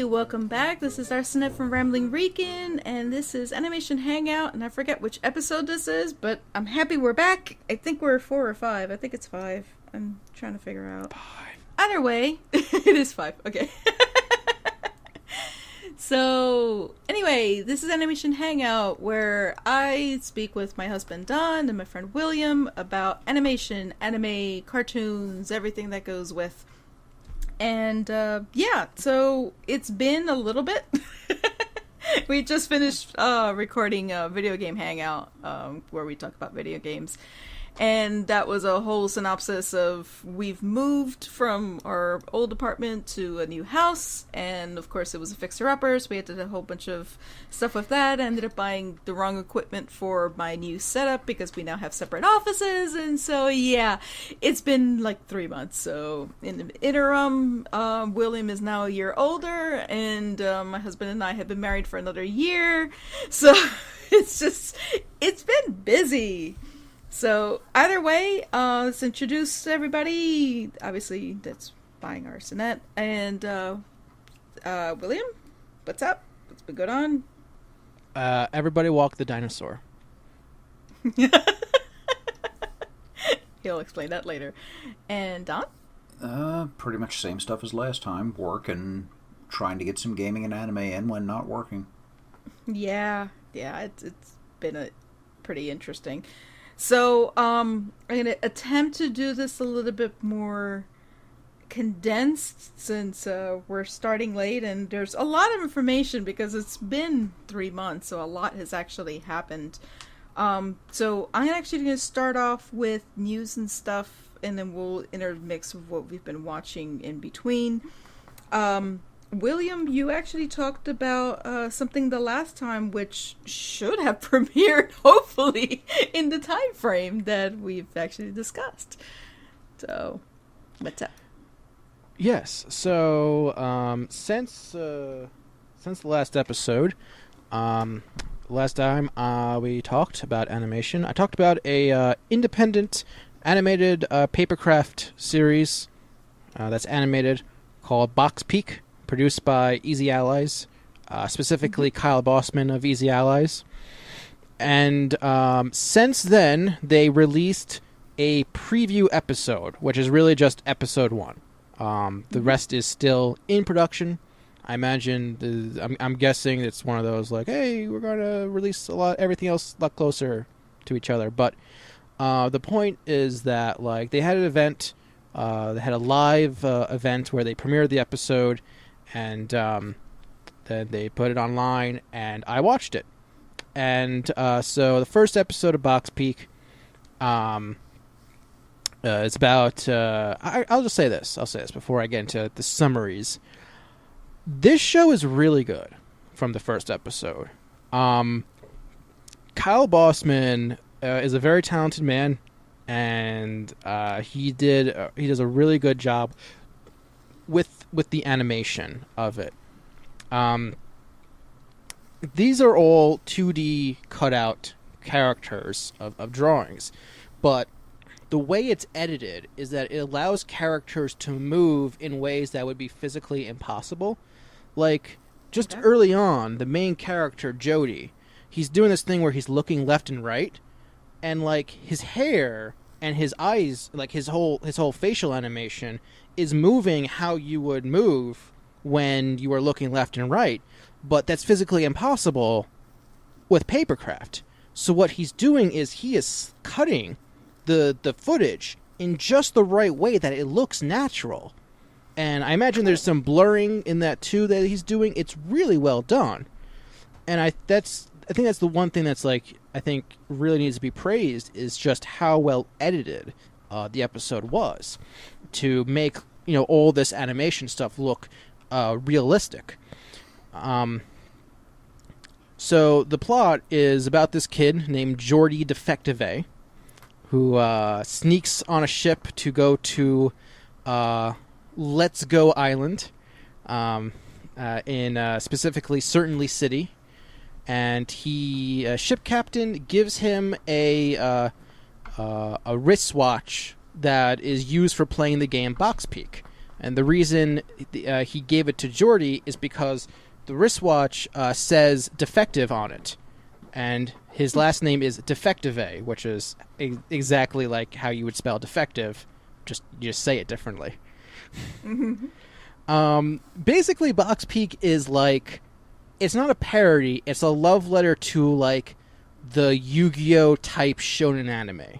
welcome back. This is Arsenette from Rambling Rican, and this is Animation Hangout, and I forget which episode this is, but I'm happy we're back. I think we're 4 or 5. I think it's 5. I'm trying to figure out. 5. Either way, it is 5. Okay. So, anyway, this is Animation Hangout, where I speak with my husband Don and my friend William about animation, anime, cartoons, everything that goes with. And, yeah, so it's been a little bit. We just finished recording a video game hangout where we talk about video games. And that was a whole synopsis of we've moved from our old apartment to a new house. And, of course, it was a fixer-upper, so we had to do a whole bunch of stuff with that. I ended up buying the wrong equipment for my new setup because we now have separate offices. And so, yeah, it's been like 3 months. So, in the interim, William is now a year older. And my husband and I have been married for another year. So, it's been busy. So, either way, let's introduce everybody. Obviously, that's buying Arsenette. And, William, what's up? What's been going on? Everybody walk the dinosaur. He'll explain that later. And Don? Pretty much same stuff as last time. Work and trying to get some gaming and anime in when not working. Yeah, it's been pretty interesting. So, I'm going to attempt to do this a little bit more condensed since we're starting late and there's a lot of information because it's been 3 months, so a lot has actually happened. So I'm actually going to start off with news and stuff, and then we'll intermix with what we've been watching in between. William, you actually talked about something the last time which should have premiered, hopefully, in the time frame that we've actually discussed. So, what's up? Yes. So, since the last episode, last time we talked about animation, I talked about a independent animated Papercraft series that's animated called Box Peak, produced by Easy Allies, specifically Kyle Bossman of Easy Allies. And since then, they released a preview episode, which is really just episode 1. The rest is still in production. I imagine, I'm guessing it's one of those like, hey, we're going to release everything else a lot closer to each other. But the point is that like they had an event, they had a live event where they premiered the episode, and then they put it online, and I watched it. And so the first episode of Box Peak, it's about... I'll just say this. I'll say this before I get into the summaries. This show is really good from the first episode. Kyle Bossman is a very talented man, and he does a really good job with the animation of it. These are all 2D cutout characters of drawings, but the way it's edited is that it allows characters to move in ways that would be physically impossible. Like, just early on, the main character, Jody, he's doing this thing where he's looking left and right, and like his hair and his eyes, like his whole facial animation is moving how you would move when you are looking left and right, but that's physically impossible with Papercraft. So what he's doing is he is cutting the footage in just the right way that it looks natural. And I imagine there's some blurring in that too that he's doing. It's really well done. And I think that's the one thing that's like I think really needs to be praised is just how well edited the episode was to make, all this animation stuff look realistic. So the plot is about this kid named Jordy Defective, who sneaks on a ship to go to Let's Go Island, in specifically Certainly City, and ship captain gives him a wristwatch that is used for playing the game Box Peak. And the reason he gave it to Jordy is because the wristwatch says defective on it. And his last name is Defective, which is exactly like how you would spell defective. You just say it differently. Basically, Box Peak is like, it's not a parody. It's a love letter to like the Yu-Gi-Oh type shonen anime.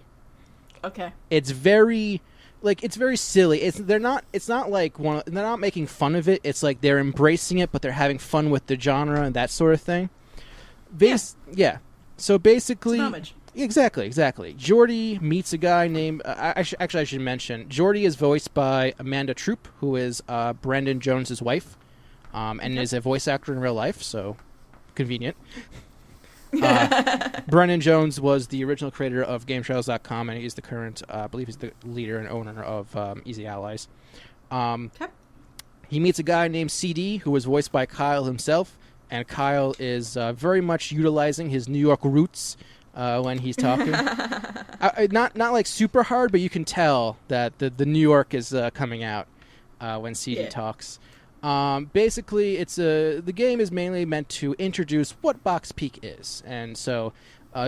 Okay. It's very silly. They're not making fun of it. It's like they're embracing it, but they're having fun with the genre and that sort of thing. Yeah. So basically, it's an homage. Exactly. Jordy meets a guy named. I should mention Jordy is voiced by Amanda Troop, who is Brandon Jones's wife, and is a voice actor in real life. So convenient. Brennan Jones was the original creator of GameTrails.com, and he's the current, I believe he's the leader and owner of Easy Allies. He meets a guy named CD, who was voiced by Kyle himself, and Kyle is very much utilizing his New York roots when he's talking. Not like super hard, but you can tell that the New York is coming out when CD talks. Basically, the game is mainly meant to introduce what Box Peak is. And so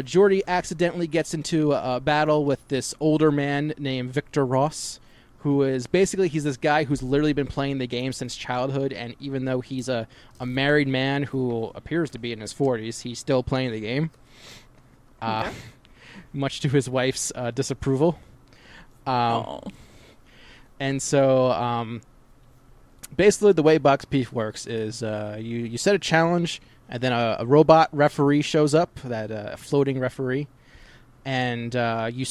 Jordy accidentally gets into a battle with this older man named Victor Ross, who is basically, he's this guy who's literally been playing the game since childhood. And even though he's a married man who appears to be in his 40s, he's still playing the game, much to his wife's disapproval. And so... basically, the way Box Peak works is you set a challenge, and then a robot referee shows up, that floating referee, and you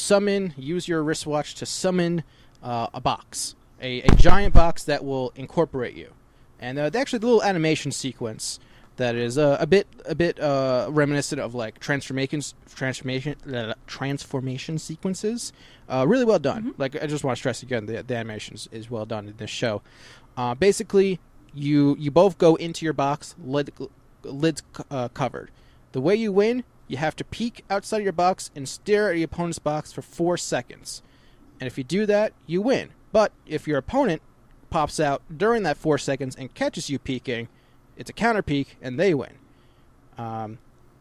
use your wristwatch to summon a box, a giant box that will incorporate you. And actually, the little animation sequence that is a bit reminiscent of like transformation sequences, really well done. Like, I just want to stress again, the animation is well done in this show. Basically, you both go into your box, lids covered. The way you win, you have to peek outside of your box and stare at your opponent's box for 4 seconds. And if you do that, you win. But if your opponent pops out during that 4 seconds and catches you peeking, it's a counter peek, and they win.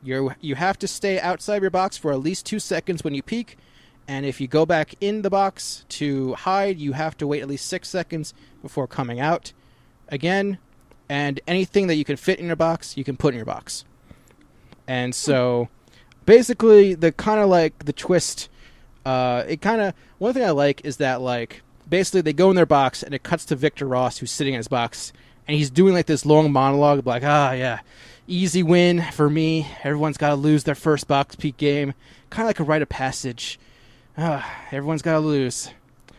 You have to stay outside of your box for at least 2 seconds when you peek. And if you go back in the box to hide, you have to wait at least 6 seconds before coming out again. And anything that you can fit in your box, you can put in your box. And so, basically, the kind of like the twist, one thing I like is that, like, basically they go in their box and it cuts to Victor Ross, who's sitting in his box, and he's doing like this long monologue of like, yeah, easy win for me. Everyone's got to lose their first Box Peak game. Kind of like a rite of passage. Everyone's got to lose.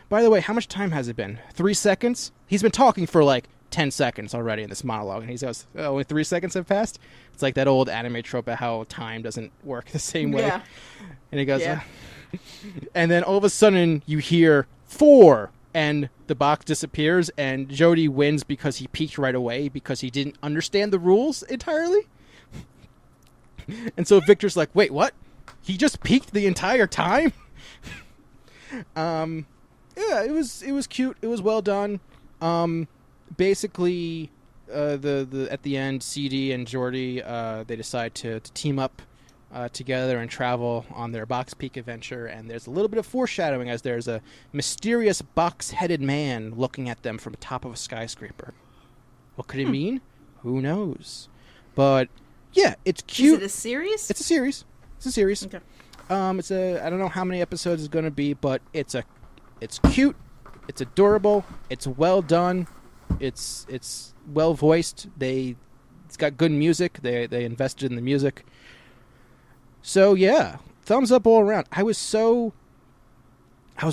By the way, how much time has it been? 3 seconds? He's been talking for like 10 seconds already in this monologue, and he goes, only 3 seconds have passed? It's like that old anime trope of how time doesn't work the same way. Yeah. And he goes, and then all of a sudden you hear 4, and the box disappears, and Jody wins because he peeked right away because he didn't understand the rules entirely. And so Victor's like, wait, what? He just peeked the entire time? It was cute. It was well done. Basically, at the end, CD and Jordy, they decide to team up together and travel on their Box Peak adventure. And there's a little bit of foreshadowing as there's a mysterious box-headed man looking at them from the top of a skyscraper. What could it mean? Who knows? But yeah, it's cute. Is it a series? It's a series. Okay. I don't know how many episodes it's going to be, but it's cute, it's adorable, it's well done, it's well voiced. It's got good music. They invested in the music. So yeah, thumbs up all around. I was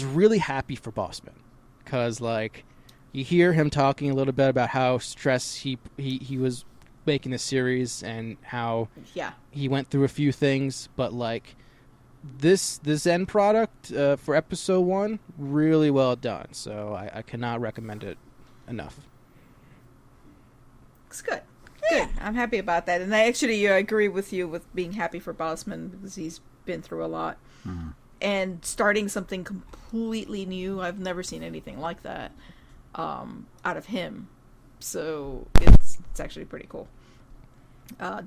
really happy for Bossman, because like you hear him talking a little bit about how stressed he was making the series and how he went through a few things, but like this end product for episode 1, really well done. So I cannot recommend it enough. Looks good. Good. I'm happy about that. And I actually agree with you with being happy for Bossman, because he's been through a lot. And starting something completely new, I've never seen anything like that. out of him. So it's actually pretty cool.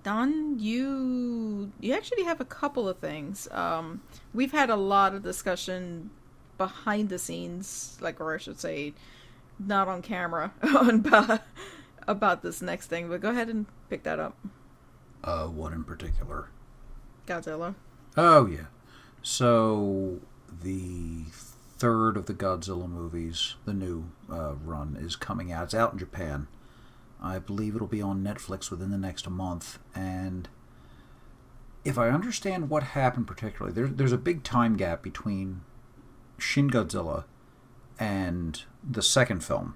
Don, you actually have a couple of things. We've had a lot of discussion behind the scenes, or I should say, not on camera, about this next thing. But go ahead and pick that up. What in particular? Godzilla. Oh, yeah. So, the third of the Godzilla movies, the new run, is coming out. It's out in Japan. I believe it'll be on Netflix within the next month. And if I understand what happened particularly, there's a big time gap between Shin Godzilla and the second film.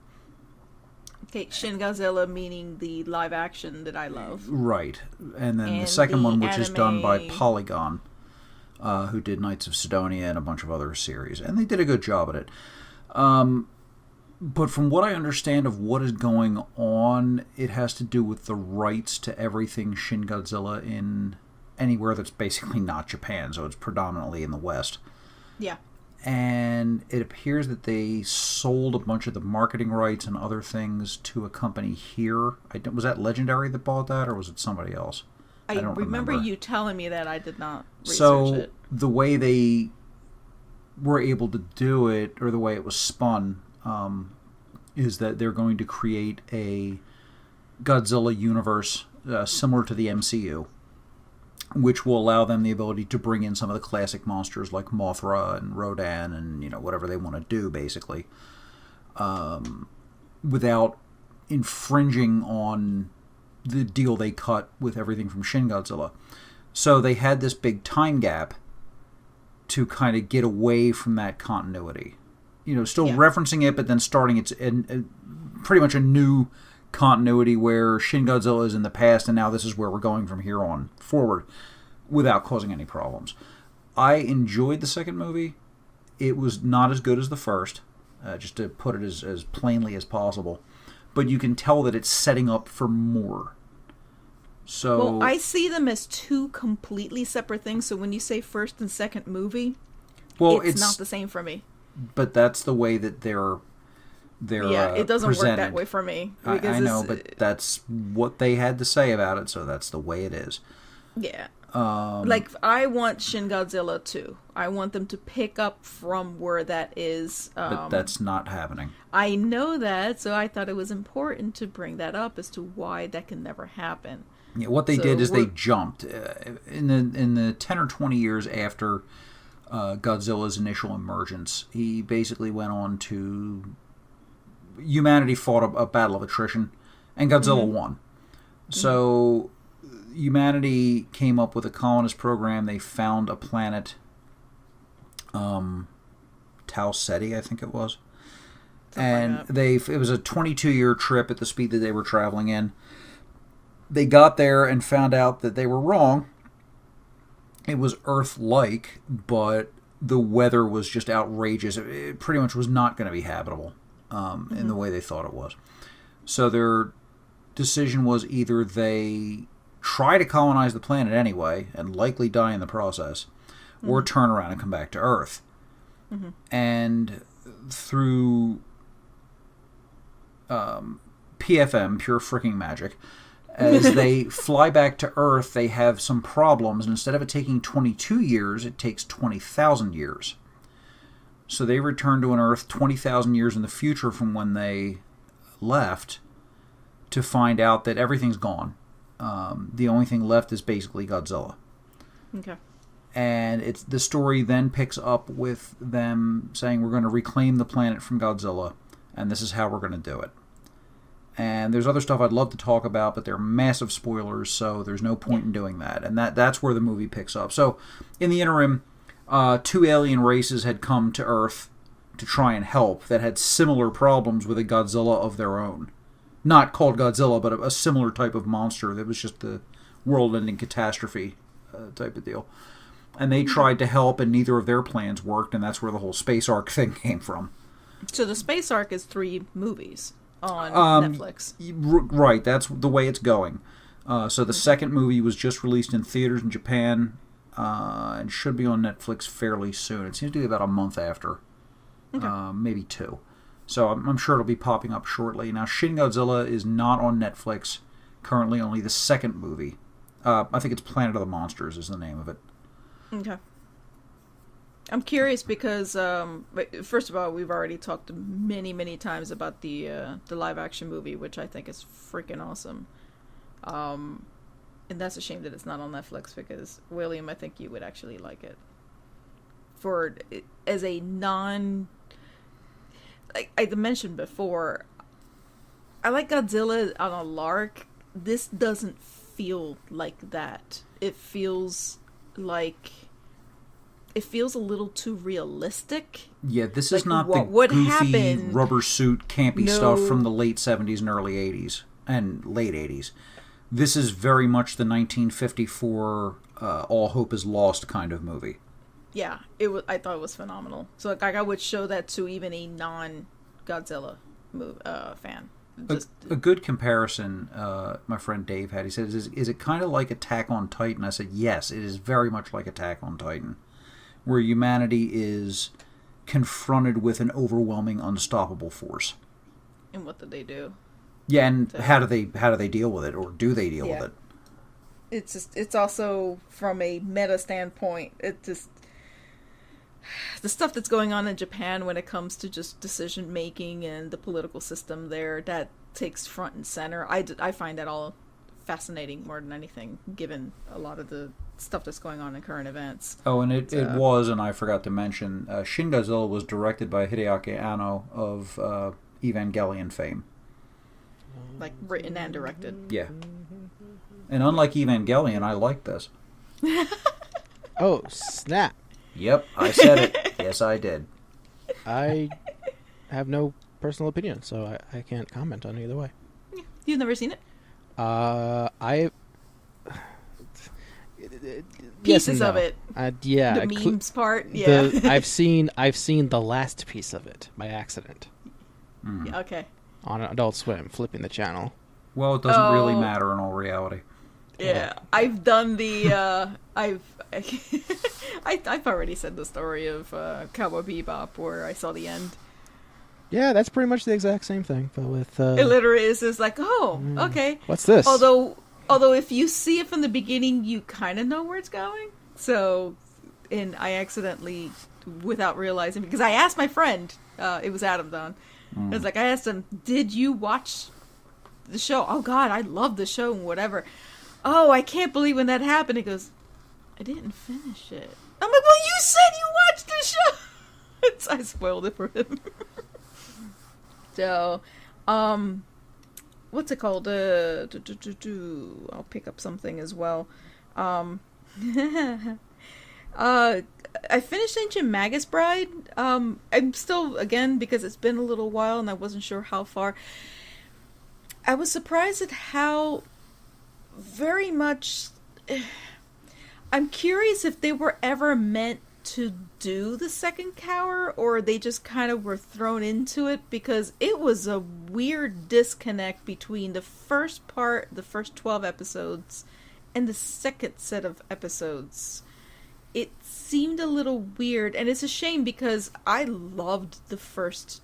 Okay, Shin Godzilla meaning the live action that I love. Right. And then And the second one, which anime... is done by Polygon, who did Knights of Sidonia and a bunch of other series. And they did a good job at it. But from what I understand of what is going on, it has to do with the rights to everything Shin Godzilla in anywhere that's basically not Japan. So it's predominantly in the West. Yeah. And it appears that they sold a bunch of the marketing rights and other things to a company here. Was that Legendary that bought that, or was it somebody else? I don't remember you telling me that. I did not research so it. The way they were able to do it, or the way it was spun, is that they're going to create a Godzilla universe similar to the MCU, which will allow them the ability to bring in some of the classic monsters like Mothra and Rodan and whatever they want to do, basically, without infringing on the deal they cut with everything from Shin Godzilla. So they had this big time gap to kind of get away from that continuity. Still referencing it, but then starting it's pretty much a new continuity where Shin Godzilla is in the past, and now this is where we're going from here on forward without causing any problems. I enjoyed the second movie. It was not as good as the first, just to put it as plainly as possible. But you can tell that it's setting up for more. So, well, I see them as two completely separate things. So when you say first and second movie, it's not the same for me. But that's the way that they're it doesn't presented. Work that way for me. I know, but that's what they had to say about it, so that's the way it is. Yeah. I want Shin Godzilla 2. I want them to pick up from where that is. But that's not happening. I know that, so I thought it was important to bring that up as to why that can never happen. Yeah, what they did is they jumped. In the 10 or 20 years after Godzilla's initial emergence, he basically went on to... Humanity fought a battle of attrition, and Godzilla won. So humanity came up with a colonist program. They found a planet, Tau Ceti, I think it was. And it was a 22-year trip at the speed that they were traveling in. They got there and found out that they were wrong. It was Earth-like, but the weather was just outrageous. It pretty much was not going to be habitable in the way they thought it was. So their decision was either they try to colonize the planet anyway and likely die in the process, or turn around and come back to Earth. And through PFM, pure freaking magic, as they fly back to Earth, they have some problems, and instead of it taking 22 years, it takes 20,000 years. So they return to an Earth 20,000 years in the future from when they left to find out that everything's gone. The only thing left is basically Godzilla. Okay. And the story then picks up with them saying, we're going to reclaim the planet from Godzilla, and this is how we're going to do it. And there's other stuff I'd love to talk about, but they're massive spoilers, so there's no point in doing that. And that's where the movie picks up. So, in the interim, 2 alien races had come to Earth to try and help that had similar problems with a Godzilla of their own. Not called Godzilla, but a similar type of monster that was just the world-ending catastrophe type of deal. And they tried to help, and neither of their plans worked, and that's where the whole space arc thing came from. So the space arc is 3 movies on Netflix. Right, that's the way it's going. So the second movie was just released in theaters in Japan, and should be on Netflix fairly soon. It seems to be about a month after, maybe 2. So I'm sure it'll be popping up shortly. Now, Shin Godzilla is not on Netflix. Currently, only the second movie. I think it's Planet of the Monsters is the name of it. Okay. I'm curious because, first of all, we've already talked many, many times about the live-action movie, which I think is freaking awesome. And that's a shame that it's not on Netflix because, William, I think you would actually like it. As a like I mentioned before, I like Godzilla on a lark. This doesn't feel like that. It feels a little too realistic. Yeah, this is like, not what the goofy happened? Rubber suit campy stuff from the late 70s and early 80s and late 80s. This is very much the 1954 All Hope is Lost kind of movie. Yeah, I thought it was phenomenal. So like I would show that to even a non-Godzilla fan. A good comparison my friend Dave had. He said, is it kind of like Attack on Titan? I said, yes, it is very much like Attack on Titan, where humanity is confronted with an overwhelming, unstoppable force. And what did they do? Yeah, and how do they deal with it, or do they deal with it? It's also from a meta standpoint. It just the stuff that's going on in Japan when it comes to just decision making and the political system there, that takes front and center. I find that all fascinating more than anything, given a lot of the stuff that's going on in current events. Oh, and it was, and I forgot to mention, Shin Godzilla was directed by Hideaki Anno of Evangelion fame. Like written and directed. Yeah. And unlike Evangelion, I like this. Oh, snap. Yep, I said it. Yes, I did. I have no personal opinion, so I can't comment on either way. You've never seen it? Pieces of it. Yeah. The memes part. Yeah. I've seen the last piece of it by accident. Yeah, okay. On Adult Swim, flipping the channel. Well, it doesn't really matter in all reality. Yeah, I've done the I've already said the story of Cowboy Bebop where I saw the end. Yeah, that's pretty much the exact same thing, but with it literally is like, oh, okay. What's this? Although if you see it from the beginning, you kind of know where it's going. So, and I accidentally, without realizing, because I asked my friend, it was Adam Don. I was like, I asked him, did you watch the show? Oh God, I love the show and whatever. Oh, I can't believe when that happened. He goes, I didn't finish it. I'm like, well, you said you watched the show. So I spoiled it for him. So, what's it called? I'll pick up something as well. I finished Ancient Magus Bride. I'm still, again, because it's been a little while and I wasn't sure how far. I was surprised at how very much... I'm curious if they were ever meant to do the second cour, or they just kind of were thrown into it, because it was a weird disconnect between the first part, the first 12 episodes, and the second set of episodes. It seemed a little weird, and it's a shame because I loved the first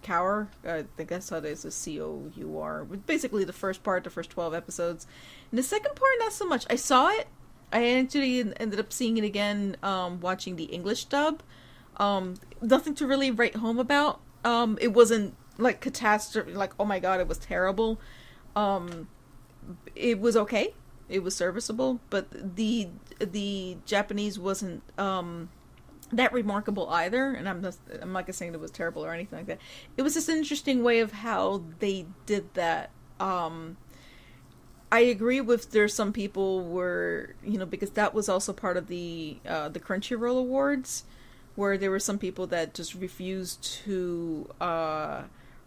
cour. I think that's how it is, a C-O-U-R. Basically the first part, the first 12 episodes. And the second part, not so much. I saw it. I actually ended up seeing it again, watching the English dub. Nothing to really write home about. It wasn't like catastrophe, like, oh my god, it was terrible. It was okay. It was serviceable, but the Japanese wasn't that remarkable either. And I'm not saying it was terrible or anything like that. It was just an interesting way of how they did that. I agree with there's some people were, because that was also part of the Crunchyroll Awards, where there were some people that just refused to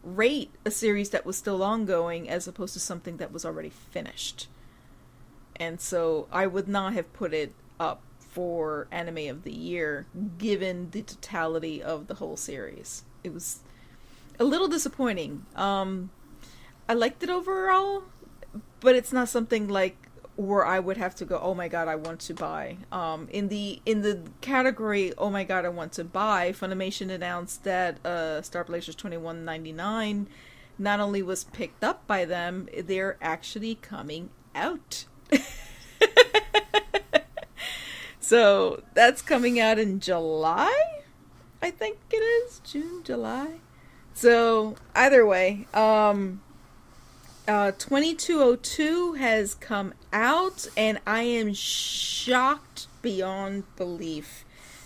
rate a series that was still ongoing as opposed to something that was already finished. And so I would not have put it up for Anime of the Year, given the totality of the whole series. It was a little disappointing. I liked it overall, but it's not something like, or I would have to go, oh my god, I want to buy. In the category, oh my god, I want to buy, Funimation announced that Star Blazers 2199 not only was picked up by them, they're actually coming out. So that's coming out in July, I think it is. June, July. So either way, 2202 has come out, and I am shocked beyond belief,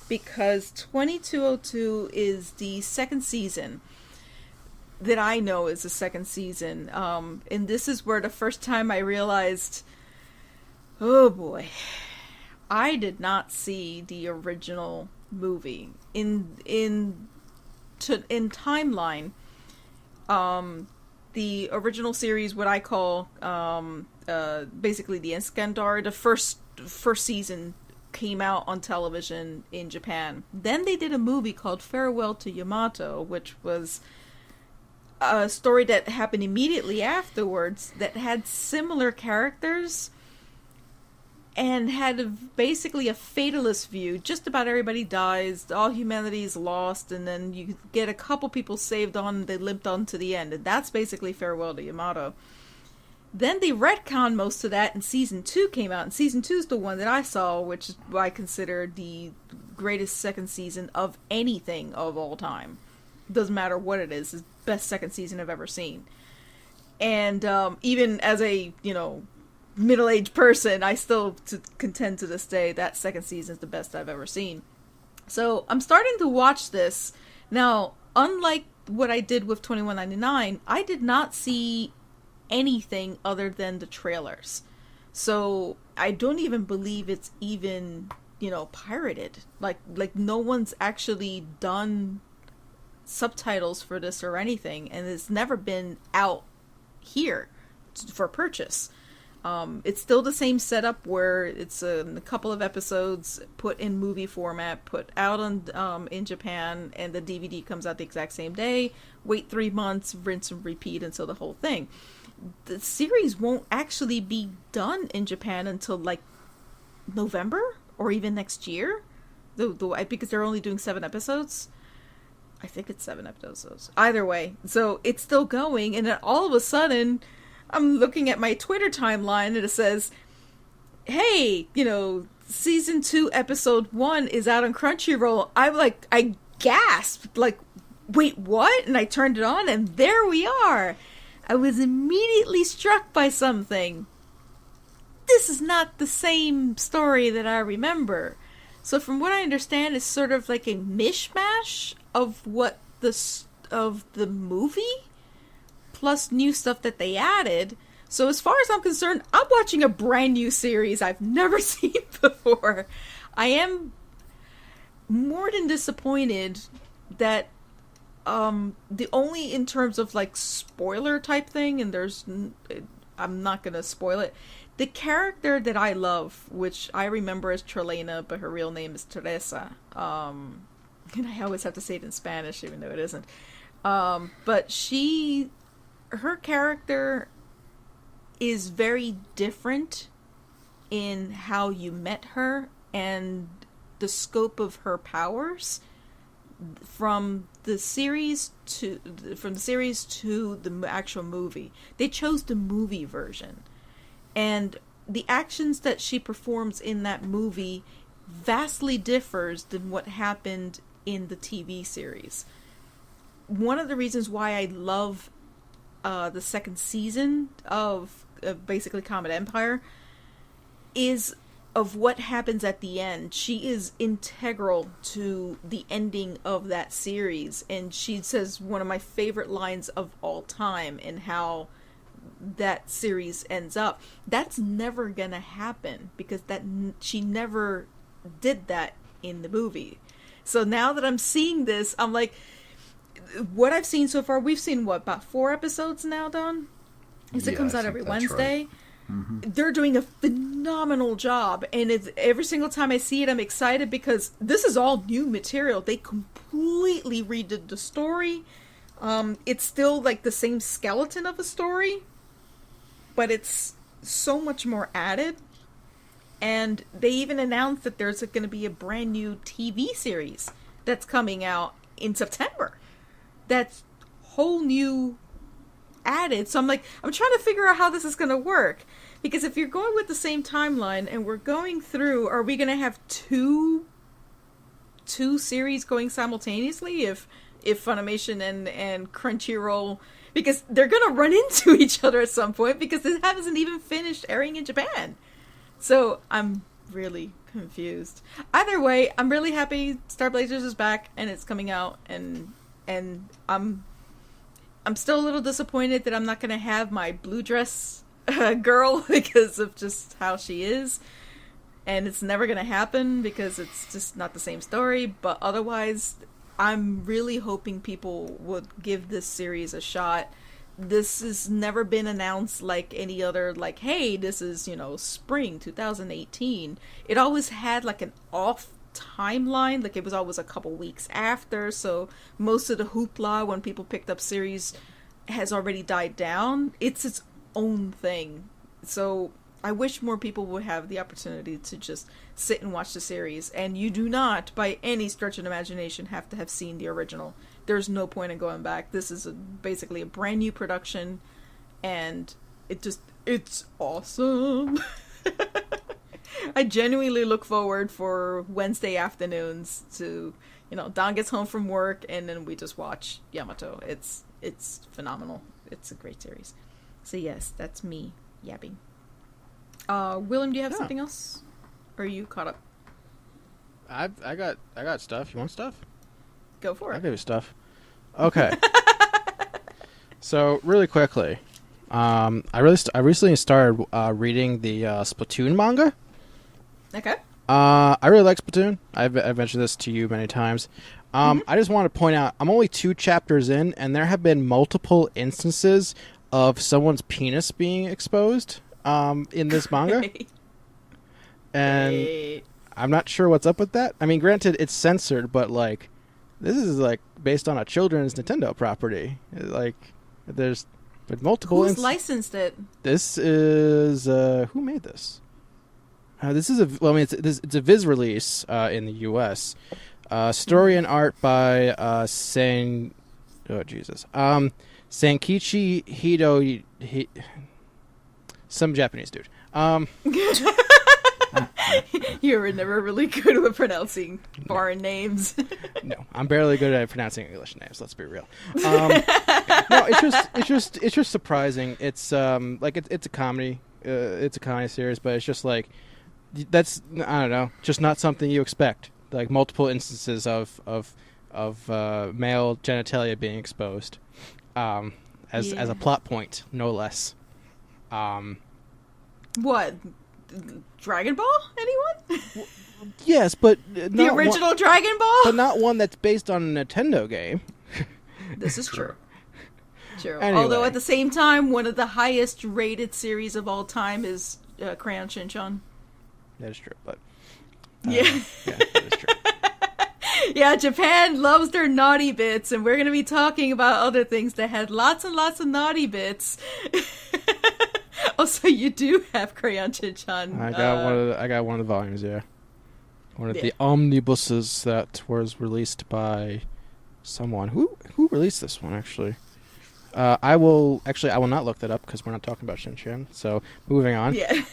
because 2202 is the second season that I know is the second season. And this is where the first time I realized, oh boy, I did not see the original movie in timeline. The original series, what I call basically the Iskandar, the first season came out on television in Japan. Then they did a movie called Farewell to Yamato, which was a story that happened immediately afterwards that had similar characters and had basically a fatalist view. Just about everybody dies, all humanity is lost, and then you get a couple people saved on, and they limped on to the end. And that's basically Farewell to Yamato. Then they retconned most of that, and Season 2 came out. And Season 2 is the one that I saw, which is I consider the greatest second season of anything of all time. Doesn't matter what it is. It's the best second season I've ever seen. And even as a, middle-aged person, I still contend to this day that second season is the best I've ever seen. So I'm starting to watch this. Now, unlike what I did with 2199, I did not see anything other than the trailers. So I don't even believe it's even, pirated. Like no one's actually done subtitles for this or anything, and it's never been out here for purchase. It's still the same setup where it's a couple of episodes put in movie format, put out on in Japan, and the DVD comes out the exact same day. Wait 3 months, rinse and repeat until the whole thing. The series won't actually be done in Japan until like November or even next year, because they're only doing 7 episodes. I think it's 7 episodes. Either way, so it's still going, and then all of a sudden, I'm looking at my Twitter timeline and it says, hey, Season 2, Episode 1 is out on Crunchyroll. I gasped, like, wait, what? And I turned it on, and there we are. I was immediately struck by something. This is not the same story that I remember. So from what I understand, it's sort of like a mishmash of the movie, plus new stuff that they added. So as far as I'm concerned, I'm watching a brand new series I've never seen before. I am more than disappointed that the only in terms of like spoiler type thing, and I'm not gonna spoil it, the character that I love, which I remember as Trelena, but her real name is Teresa, and I always have to say it in Spanish even though it isn't, but her character is very different in how you met her and the scope of her powers from the series to the actual movie. They chose the movie version, and the actions that she performs in that movie vastly differs than what happened in the TV series. One of the reasons why I love the second season of basically Comet Empire is of what happens at the end. She is integral to the ending of that series, and she says one of my favorite lines of all time in how that series ends up. That's never gonna happen because she never did that in the movie. So now that I'm seeing this, I'm like, what I've seen so far, we've seen about 4 episodes now, Don? Because it comes out every Wednesday. Right. Mm-hmm. They're doing a phenomenal job, and every single time I see it, I'm excited because this is all new material. They completely redid the story. It's still like the same skeleton of a story, but it's so much more added. And they even announced that there's going to be a brand new TV series that's coming out in September. That's whole new added. So I'm trying to figure out how this is going to work. Because if you're going with the same timeline and we're going through, are we going to have two series going simultaneously if Funimation and Crunchyroll, because they're going to run into each other at some point because it hasn't even finished airing in Japan. So I'm really confused. Either way, I'm really happy Star Blazers is back and it's coming out, and I'm still a little disappointed that I'm not going to have my blue dress girl because of just how she is. And it's never going to happen because it's just not the same story. But otherwise, I'm really hoping people would give this series a shot. This has never been announced like any other, like, hey, this is, spring 2018. It always had like an off timeline. Like, it was always a couple weeks after. So most of the hoopla when people picked up series has already died down. It's its own thing. So I wish more people would have the opportunity to just sit and watch the series. And you do not, by any stretch of imagination, have to have seen the original. There's no point in going back. This is basically a brand new production, and it's awesome. I genuinely look forward for Wednesday afternoons to, Don gets home from work, and then we just watch Yamato. It's phenomenal. It's a great series. So yes, that's me yapping. Willem, do you have something else? Or are you caught up? I got stuff. You want stuff? Go for it. I'll give you stuff. Okay. So really quickly, I recently started reading the Splatoon manga. Okay. I really like Splatoon. I've mentioned this to you many times. I just want to point out I'm only 2 chapters in, and there have been multiple instances of someone's penis being exposed in this manga. And I'm not sure what's up with that. I mean, granted, it's censored, but like, this is like based on a children's Nintendo property. Like, there's multiple. Who's licensed it? This is who made this? This is it's a Viz release in the U.S. Story and art by Sankichi Hito, some Japanese dude. You were never really good with pronouncing foreign names. No, I'm barely good at pronouncing English names. Let's be real. No, it's just surprising. It's it's a comedy. It's a comedy series, but it's just like that's, I don't know, just not something you expect. Like multiple instances of male genitalia being exposed, as a plot point, no less. What? Dragon Ball? Anyone? Yes, but the original Dragon Ball, but not one that's based on a Nintendo game. This is true. True. Anyway. Although at the same time, one of the highest rated series of all time is Crayon Shin-chan. That is true, but yeah, that is true. Yeah, Japan loves their naughty bits, and we're going to be talking about other things that had lots and lots of naughty bits. Also, you do have Crayon Shin-chan. I got one of the volumes, yeah. One of the omnibuses that was released by someone. Who released this one, actually? I will not look that up because we're not talking about Shin-chan. So, moving on. Yeah.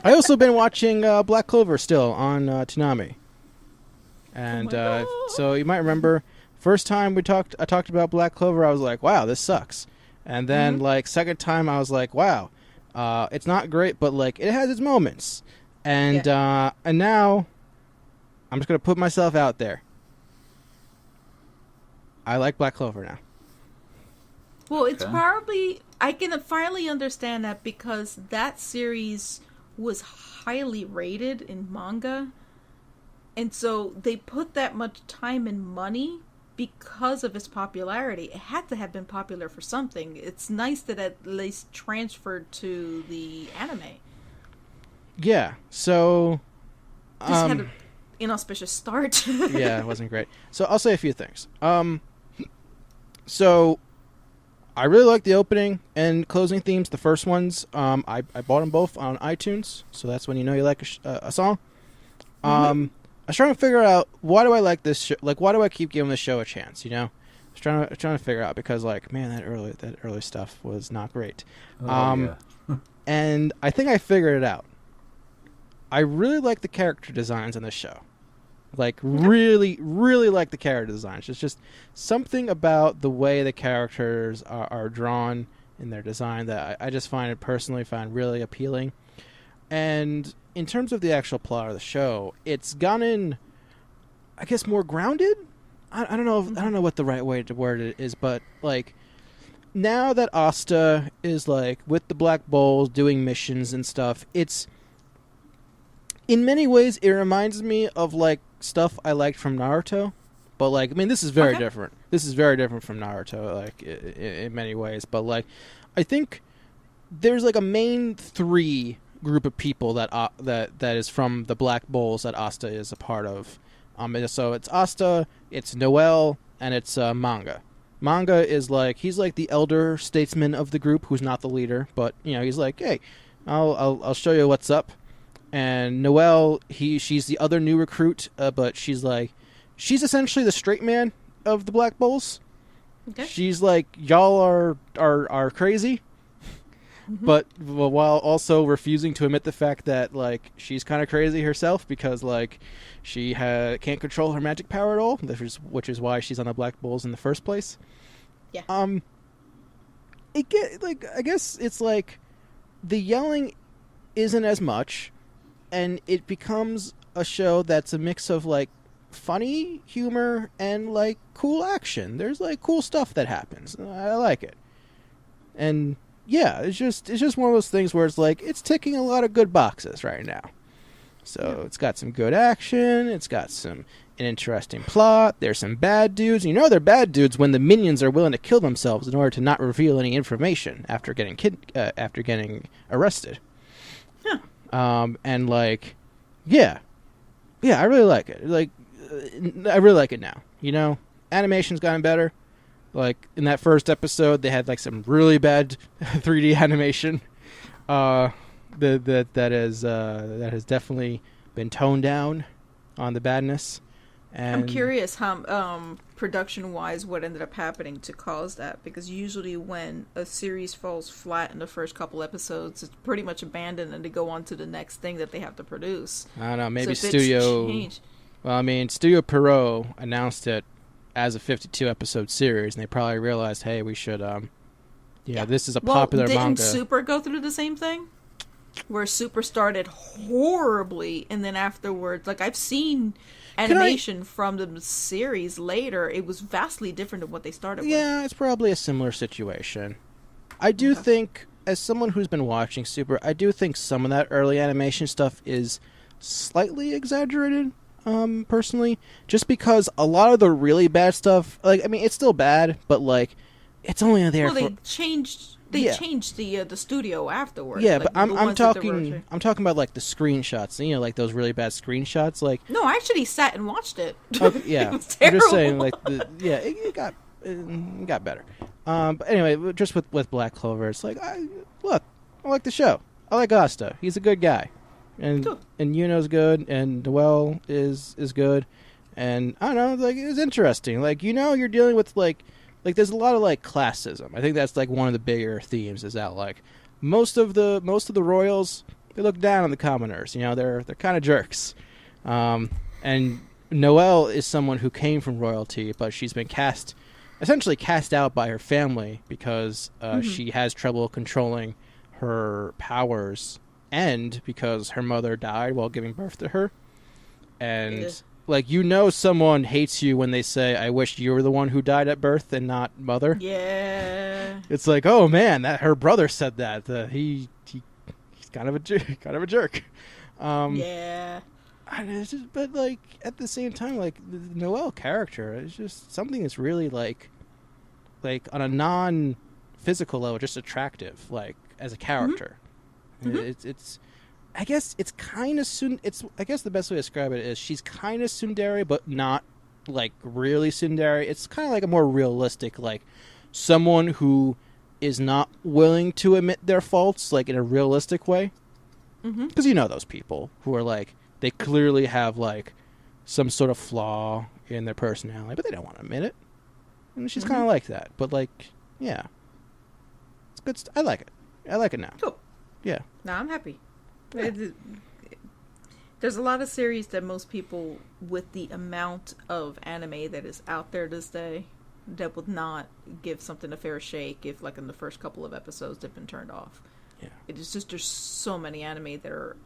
I also been watching Black Clover still on Toonami. And so you might remember, first time I talked about Black Clover, I was like, wow, this sucks. And then, second time, I was like, wow, it's not great, but, it has its moments. And and now, I'm just going to put myself out there. I like Black Clover now. Well, it's probably, I can finally understand that because that series was highly rated in manga. And so they put that much time and money because of its popularity. It had to have been popular for something. It's nice that it at least transferred to the anime. Yeah, so Just had an inauspicious start. Yeah, it wasn't great. So I'll say a few things. So I really like the opening and closing themes. The first ones, I bought them both on iTunes, so that's when you know you like a song. I was trying to figure out, why do I like this show? Like, why do I keep giving this show a chance? You know, I was trying to figure out, because like, man, that early stuff was not great. Yeah. And I think I figured it out. I really like the character designs on this show. Like, really, really like the character designs. It's just something about the way the characters are drawn in their design that I just personally find really appealing. And in terms of the actual plot of the show, it's gotten, I guess, more grounded. I don't know. I don't know what the right way to word it is, but like, now that Asta is like with the Black Bulls doing missions and stuff, it's, in many ways, it reminds me of like stuff I liked from Naruto, but like, I mean, this is very different. This is very different from Naruto, like in many ways. But like, I think there's like a main three group of people that is from the Black Bulls that Asta is a part of. So it's Asta, it's Noel, and it's Manga. Manga is like, he's like the elder statesman of the group, who's not the leader, but you know, he's like, hey, I'll show you what's up. And Noelle, she's the other new recruit, but she's essentially the straight man of the Black Bulls. Okay. She's like, y'all are crazy, but while also refusing to admit the fact that like she's kind of crazy herself, because like she can't control her magic power at all, which is why she's on the Black Bulls in the first place. Yeah. I guess it's like the yelling isn't as much. And it becomes a show that's a mix of like funny humor and like cool action. There's like cool stuff that happens. I like it. And yeah, it's just one of those things where it's like, it's ticking a lot of good boxes right now. So It's got some good action. It's got an interesting plot. There's some bad dudes. You know they're bad dudes when the minions are willing to kill themselves in order to not reveal any information after getting arrested. Huh. And like, yeah, I really like it. Like, I really like it now. You know, animation's gotten better. Like in that first episode, they had like some really bad 3D animation. That has definitely been toned down on the badness. And I'm curious how production-wise what ended up happening to cause that, because usually when a series falls flat in the first couple episodes, it's pretty much abandoned and they go on to the next thing that they have to produce. I don't know, maybe so Studio Perot announced it as a 52-episode series, and they probably realized, hey, we should, this is a popular manga. Didn't Super go through the same thing? Where Super started horribly, and then afterwards, like, I've seen animation from the series later, it was vastly different than what they started with. Yeah, it's probably a similar situation. I do think, as someone who's been watching Super, I do think some of that early animation stuff is slightly exaggerated, personally, just because a lot of the really bad stuff, like, I mean, it's still bad, but like, it's only there for... They changed the studio afterwards. Yeah, like, but I'm talking about like the screenshots, you know, like those really bad screenshots. Like, no, I actually sat and watched it. Okay, yeah, it was terrible. I'm just saying, like, it got better. But anyway, just with Black Clover, it's like, I like the show. I like Asta. He's a good guy, and Yuno's good, and Noelle is good, and I don't know, like, it's interesting. Like, you know, you're dealing with like there's a lot of like classism. I think that's like one of the bigger themes, is that like most of the royals, they look down on the commoners. You know, they're kind of jerks. And Noelle is someone who came from royalty, but she's been essentially cast out by her family because she has trouble controlling her powers, and because her mother died while giving birth to her. And like, you know, someone hates you when they say, I wish you were the one who died at birth and not mother. Yeah. It's like, oh man, that her brother said that. He's kind of a jerk. Yeah. But like, at the same time, like, the Noelle character is just something that's really like on a non-physical level, just attractive, like, as a character. It's I guess it's kind of I guess the best way to describe it is she's kind of tsundere, but not like really tsundere. It's kind of like a more realistic, like, someone who is not willing to admit their faults, like, in a realistic way. Mm-hmm. Because you know those people who are, like, they clearly have, like, some sort of flaw in their personality, but they don't want to admit it. And she's kind of like that. But, like, yeah. It's good. I like it. I like it now. Cool. Yeah. No, I'm happy. Yeah. There's a lot of series that most people, with the amount of anime that is out there this day, that would not give something a fair shake if, like, in the first couple of episodes they've been turned off. Yeah. It is just, there's so many anime that are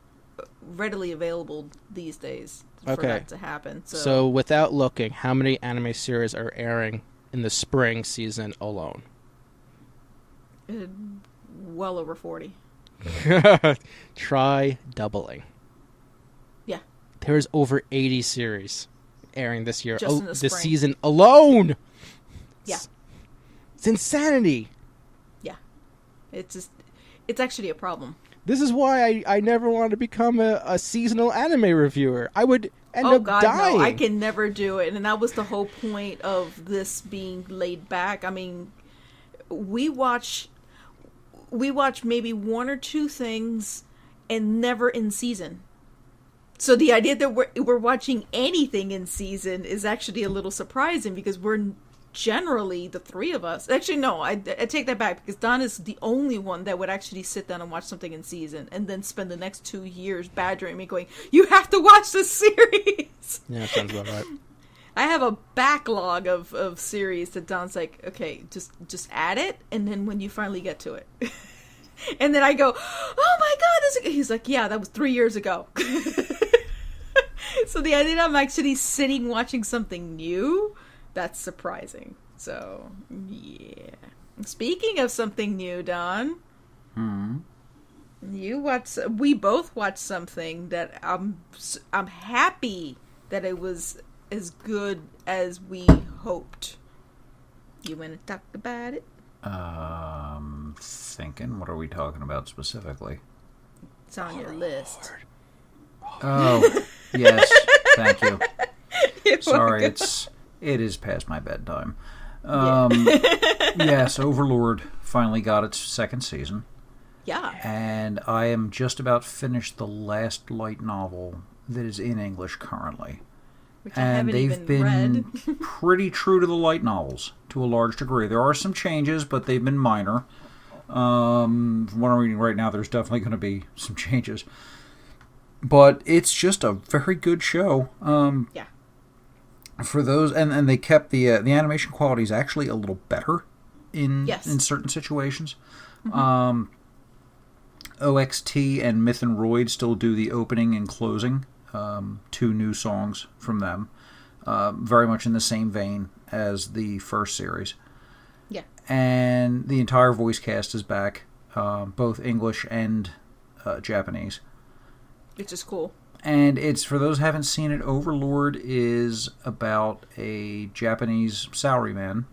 readily available these days for that to happen. So without looking, how many anime series are airing in the spring season alone? Well over 40. Try doubling. Yeah. There's over 80 series airing this year. Just in the this spring. season alone. Yeah. It's insanity. Yeah. It's actually a problem. This is why I never wanted to become a seasonal anime reviewer. I would end up dying. No, I can never do it. And that was the whole point of this being laid back. I mean, we watch maybe one or two things and never in season. So the idea that we're watching anything in season is actually a little surprising, because we're generally, the three of us, actually no, I take that back, because Don is the only one that would actually sit down and watch something in season and then spend the next 2 years badgering me going, you have to watch this series. Yeah, that sounds about right. I have a backlog of series that Don's like, okay, just add it, and then when you finally get to it. And then I go, oh my god, he's like, yeah, that was 3 years ago. So the idea that I'm actually sitting watching something new, that's surprising. So, yeah. Speaking of something new, Don. We both watched something that I'm happy that it was as good as we hoped. You want to talk about it? Thinking, what are we talking about specifically? It's on your list. Oh, yes. Thank you. You're Sorry, welcome. it is past my bedtime. Yeah. Yes, Overlord finally got its second season. Yeah. And I am just about finished the last light novel that is in English currently. Which I haven't they've even been read. pretty true to the light novels to a large degree. There are some changes, but they've been minor. From what I'm reading right now, there's definitely going to be some changes. But it's just a very good show. Yeah. For those, and they kept the animation quality is actually a little better in certain situations. Mm-hmm. OXT and Myth and Roid still do the opening and closing. 2 new songs from them, very much in the same vein as the first series. Yeah. And the entire voice cast is back, both English and Japanese. Which is cool. And it's, for those who haven't seen it, Overlord is about a Japanese salaryman.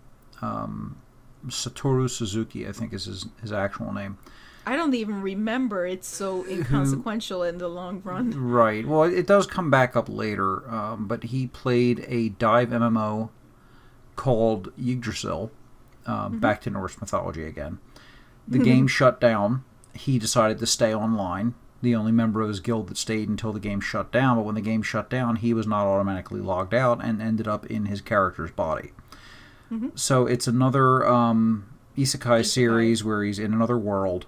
Satoru Suzuki, I think is his actual name. I don't even remember. It's so inconsequential in the long run. Right. Well, it does come back up later, but he played a dive MMO called Yggdrasil, back to Norse mythology again. The game shut down. He decided to stay online, the only member of his guild that stayed until the game shut down, but when the game shut down, he was not automatically logged out and ended up in his character's body. Mm-hmm. So it's another isekai series where he's in another world,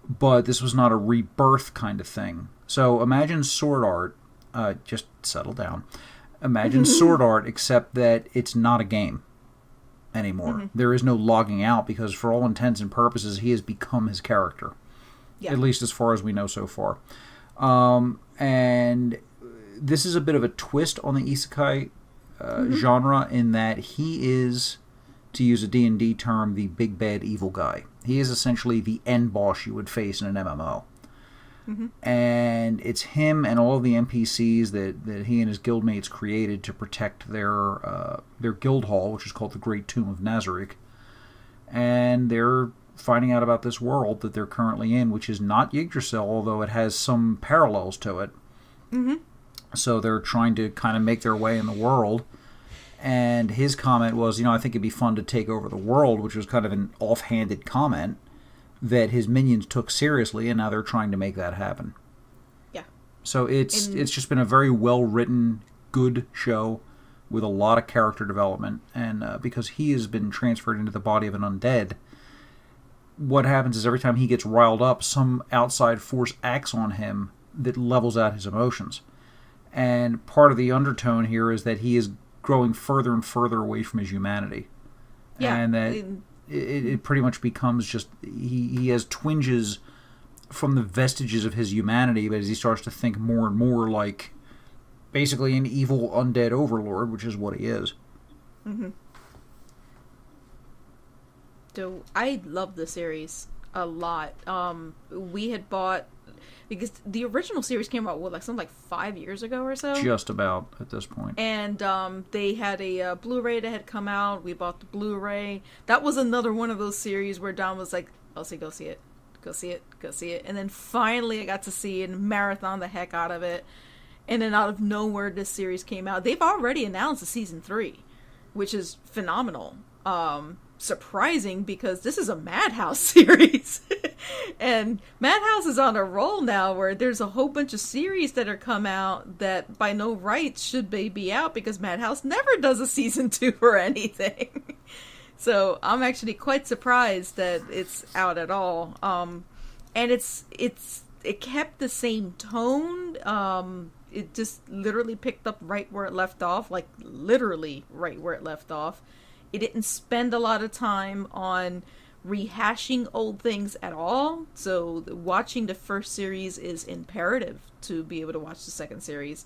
but this was not a rebirth kind of thing. So imagine Sword Art, just settle down. Imagine Sword Art, except that it's not a game anymore. Mm-hmm. There is no logging out, because for all intents and purposes, he has become his character. Yeah. At least as far as we know so far. And this is a bit of a twist on the isekai genre, in that he is, to use a D&D term, the big bad evil guy. He is essentially the end boss you would face in an MMO. Mm-hmm. And it's him and all of the NPCs that he and his guildmates created to protect their guild hall, which is called the Great Tomb of Nazarick. And they're finding out about this world that they're currently in, which is not Yggdrasil, although it has some parallels to it. Mm-hmm. So they're trying to kind of make their way in the world. And his comment was, I think it'd be fun to take over the world, which was kind of an offhanded comment that his minions took seriously, and now they're trying to make that happen. Yeah. So it's just been a very well-written, good show with a lot of character development. And because he has been transferred into the body of an undead, what happens is every time he gets riled up, some outside force acts on him that levels out his emotions. And part of the undertone here is that he is growing further and further away from his humanity. Yeah. And that it pretty much becomes just, he has twinges from the vestiges of his humanity, but as he starts to think more and more like basically an evil undead overlord, which is what he is. Mm-hmm. So I love the series a lot. We had bought, because the original series came out something like 5 years ago or so. Just about at this point. And they had a Blu-ray that had come out. We bought the Blu-ray. That was another one of those series where Don was like, "Elsie, go see it. Go see it. Go see it." And then finally I got to see it and marathon the heck out of it. And then out of nowhere, this series came out. They've already announced a season 3, which is phenomenal. Surprising, because this is a Madhouse series. And Madhouse is on a roll now where there's a whole bunch of series that are come out that by no rights should they be out, because Madhouse never does a season 2 or anything. So I'm actually quite surprised that it's out at all. And it kept the same tone. It just literally picked up right where it left off, like literally right where it left off. It didn't spend a lot of time on rehashing old things at all. So watching the first series is imperative to be able to watch the second series.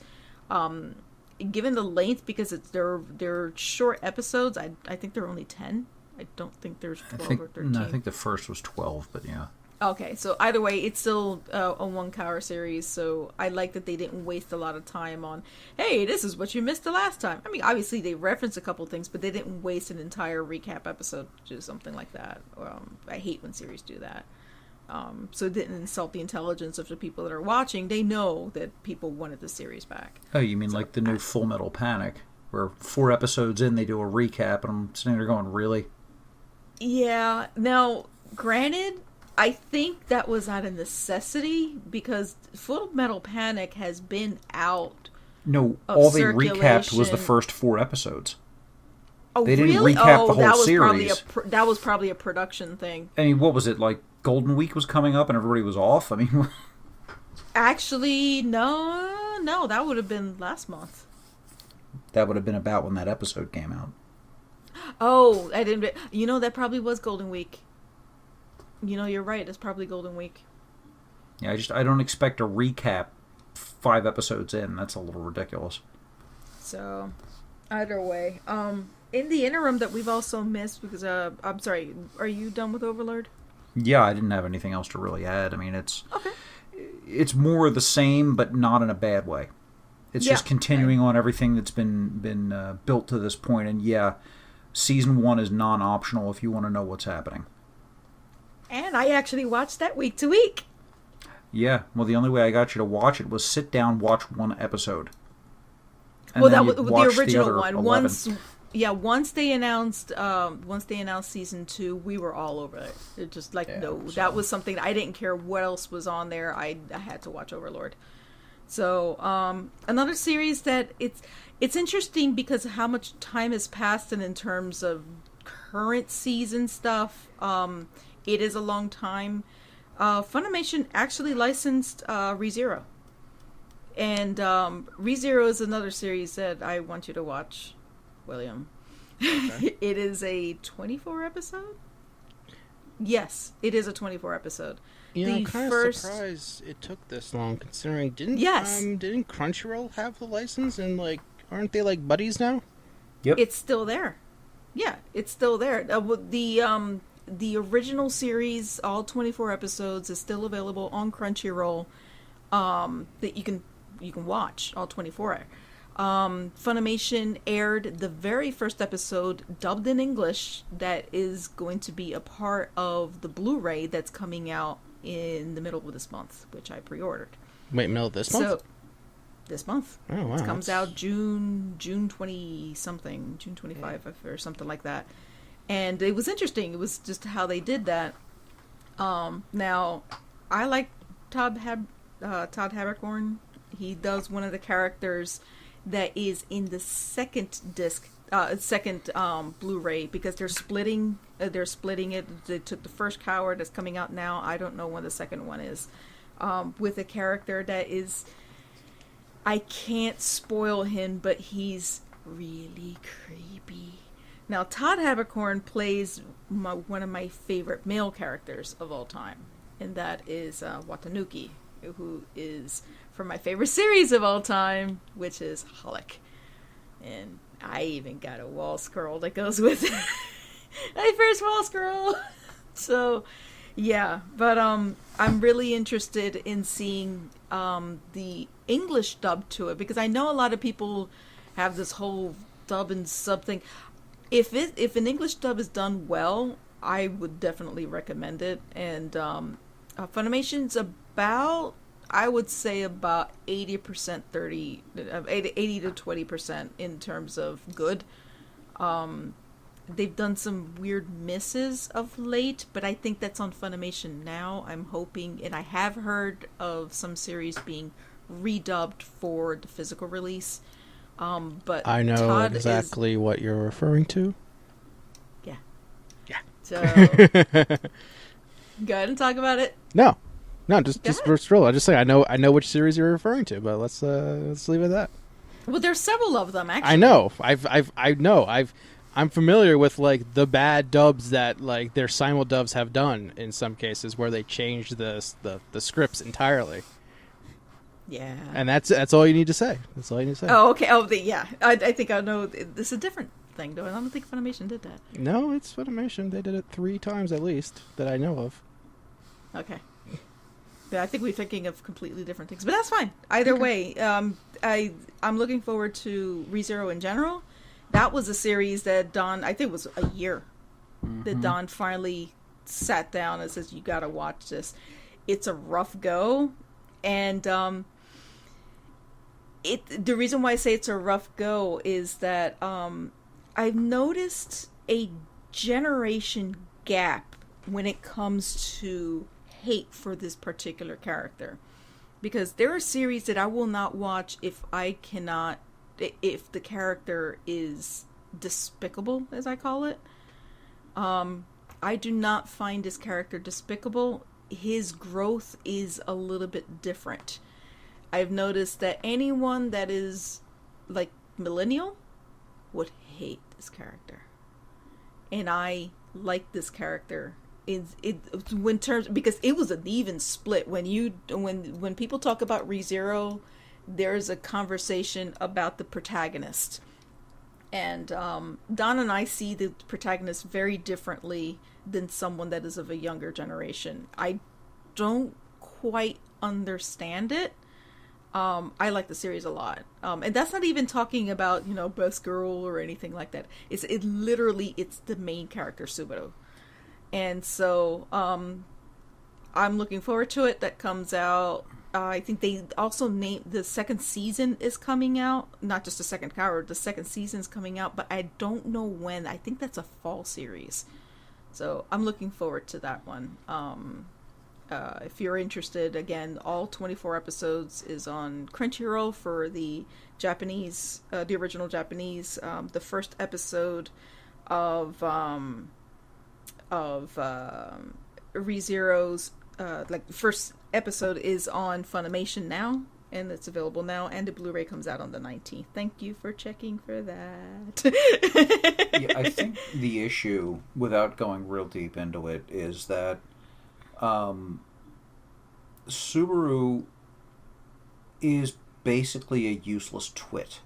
Given the length, because they're short episodes, I think there are only 10. I don't think there's 12 or 13. No, I think the first was 12, but yeah. Okay, so either way, it's still a one-cour series, so I like that they didn't waste a lot of time on, hey, this is what you missed the last time. I mean, obviously they referenced a couple things, but they didn't waste an entire recap episode to do something like that. I hate when series do that. So it didn't insult the intelligence of the people that are watching. They know that people wanted the series back. Oh, you mean like the new Full Metal Panic, where 4 episodes in they do a recap, and I'm sitting there going, really? Yeah. Now, granted, I think that was out of necessity, because Full Metal Panic has been out. No, all they recapped was the first 4 episodes. Oh, they didn't really? recap the whole series. That was probably a production thing. I mean, what was it, like Golden Week was coming up and everybody was off? I mean... Actually, no, that would have been last month. That would have been about when that episode came out. Oh, I didn't... that probably was Golden Week. You're right. It's probably Golden Week. Yeah, I don't expect a recap 5 episodes in. That's a little ridiculous. So, either way. In the interim that we've also missed, because, I'm sorry, are you done with Overlord? Yeah, I didn't have anything else to really add. I mean, Okay. It's more the same, but not in a bad way. It's just continuing on everything that's been built to this point. And yeah, season 1 is non-optional if you want to know what's happening. And I actually watched that week to week. Yeah, well, the only way I got you to watch it was sit down, watch 1 episode. Well, that was the original one. 11. Once they announced season 2, we were all over it. It just that was something I didn't care what else was on there. I had to watch Overlord. So another series that it's interesting because of how much time has passed, and in terms of current season stuff, it is a long time. Funimation actually licensed ReZero. And ReZero is another series that I want you to watch, William. Okay. It is a 24 episode? Yes, it is a 24 episode. Yeah, I'm kind of surprised it took this long, considering didn't Crunchyroll have the license, and aren't they like buddies now? Yep. It's still there. Yeah, it's still there. The original series, all 24 episodes, is still available on Crunchyroll. That you can watch all 24. Funimation aired the very first episode dubbed in English. That is going to be a part of the Blu-ray that's coming out in the middle of this month, which I pre-ordered. Wait, middle of this month? this month. Oh, wow. It comes out June 20 something, June 25 or something like that. And it was interesting. It was just how they did that. Now, I like Todd Haberkorn. He does one of the characters that is in the second disc, Blu-ray, because they're splitting it. They took the first cour that's coming out now. I don't know when the second one is. With a character that is, I can't spoil him, but he's really creepy. Now, Todd Haberkorn plays one of my favorite male characters of all time, and that is Watanuki, who is from my favorite series of all time, which is Holic. And I even got a wall scroll that goes with it. My first wall scroll! So, yeah. But I'm really interested in seeing the English dub to it, because I know a lot of people have this whole dub and sub thing. If an English dub is done well, I would definitely recommend it. And Funimation's about, I would say, about 80%, 80 to 20% in terms of good. They've done some weird misses of late, but I think that's on Funimation now. I'm hoping, and I have heard of some series being redubbed for the physical release. But I know Todd exactly what you're referring to. Yeah. Yeah. So, go ahead and talk about it. No, just stroll. I just say I know which series you're referring to, but let's leave it at that. Well, there's several of them actually. I know. I'm familiar with like the bad dubs that like their simuldubs have done in some cases where they changed the scripts entirely. Yeah. And that's all you need to say. That's all you need to say. Oh, okay. Oh, yeah. I think I know. It's a different thing, though. I don't think Funimation did that. No, it's Funimation. They did it 3 times at least that I know of. Okay. Yeah, I think we're thinking of completely different things, but that's fine. Either way, I'm looking forward to ReZero in general. That was a series that Don, I think it was a year, that Don finally sat down and says, "You got to watch this." It's a rough go, and the reason why I say it's a rough go is that I've noticed a generation gap when it comes to hate for this particular character, because there are series that I will not watch if the character is despicable, as I call it. I do not find this character despicable. His growth is a little bit different. I've noticed that anyone that is like millennial would hate this character, and I like this character. Because it was an even split. When people talk about ReZero, there's a conversation about the protagonist, and Don and I see the protagonist very differently than someone that is of a younger generation. I don't quite understand it. I like the series a lot, and that's not even talking about best girl or anything like that. It's the main character, Subaru. And so I'm looking forward to it. That comes out. I think they also named the second season is coming out. Not just the second cour, the second season is coming out, but I don't know when. I think that's a fall series. So I'm looking forward to that one. If you're interested, again, all 24 episodes is on Crunchyroll for the Japanese, the original Japanese. The first episode of ReZero's the first episode is on Funimation now, and it's available now, and the Blu-ray comes out on the 19th. Thank you for checking for that. Yeah, I think the issue, without going real deep into it, is that Subaru is basically a useless twit.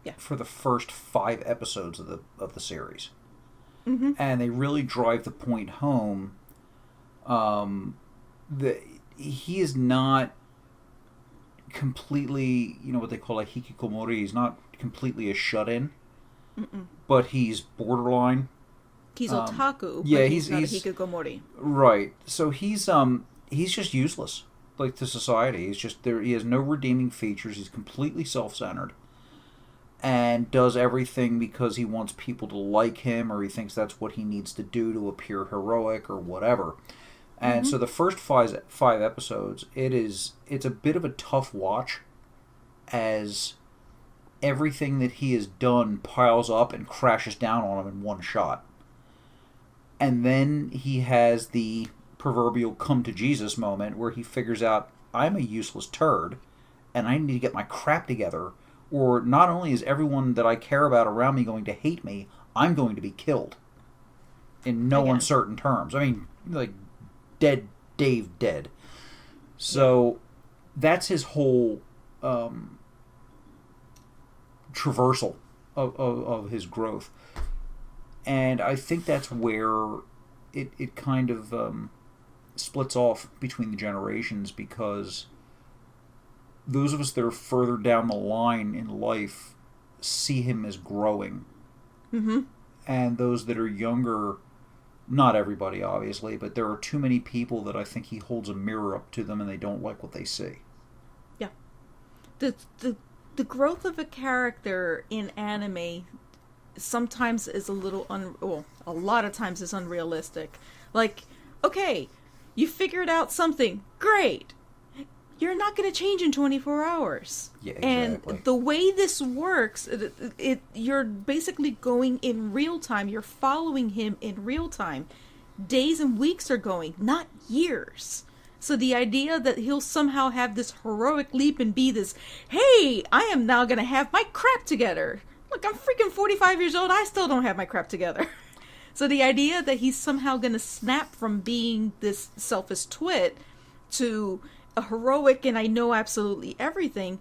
Yeah. For the first 5 episodes of the series. Mm-hmm. And they really drive the point home that he is not completely, what they call a hikikomori. He's not completely a shut-in, but he's borderline. He's otaku, yeah, but he's not a hikikomori. Right. So he's just useless like to society. He's just there. He has no redeeming features. He's completely self-centered, and does everything because he wants people to like him, or he thinks that's what he needs to do to appear heroic or whatever. And so the first five episodes, it's a bit of a tough watch, as everything that he has done piles up and crashes down on him in one shot. And then he has the proverbial come to Jesus moment where he figures out, I'm a useless turd and I need to get my crap together, or not only is everyone that I care about around me going to hate me, I'm going to be killed in no uncertain terms. I mean, like, dead Dave dead. So that's his whole traversal of his growth. And I think that's where it kind of splits off between the generations, because those of us that are further down the line in life see him as growing. Mm-hmm. And those that are younger, not everybody obviously, but there are too many people that I think he holds a mirror up to them and they don't like what they see. Yeah. The growth of a character in anime sometimes is a little a lot of times is unrealistic. Like, okay, you figured out something, great. You're not going to change in 24 hours. Yeah, exactly. And the way this works, you're basically going in real time. You're following him in real time. Days and weeks are going, not years. So the idea that he'll somehow have this heroic leap and be this, hey, I am now going to have my crap together. Look, I'm freaking 45 years old. I still don't have my crap together. So the idea that he's somehow going to snap from being this selfish twit to a heroic and I know absolutely everything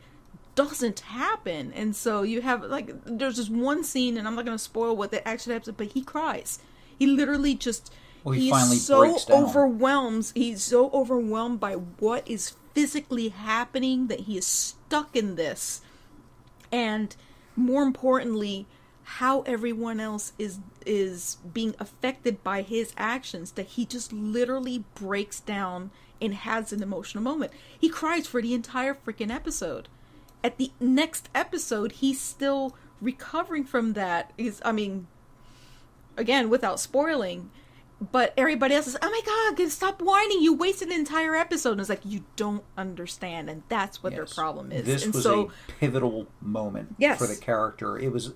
doesn't happen. And so you have, like, there's this one scene, and I'm not going to spoil what that actually happens, but he cries. He literally just, he finally breaks down. He's so overwhelmed by what is physically happening that he is stuck in this. And more importantly, how everyone else is being affected by his actions, that he just literally breaks down and has an emotional moment. He cries for the entire freaking episode. At the next episode, he's still recovering from that. Again, without spoiling, but everybody else is, oh my god, stop whining, you wasted an entire episode. And it's like, you don't understand, and that's what their problem is. This was a pivotal moment for the character. It was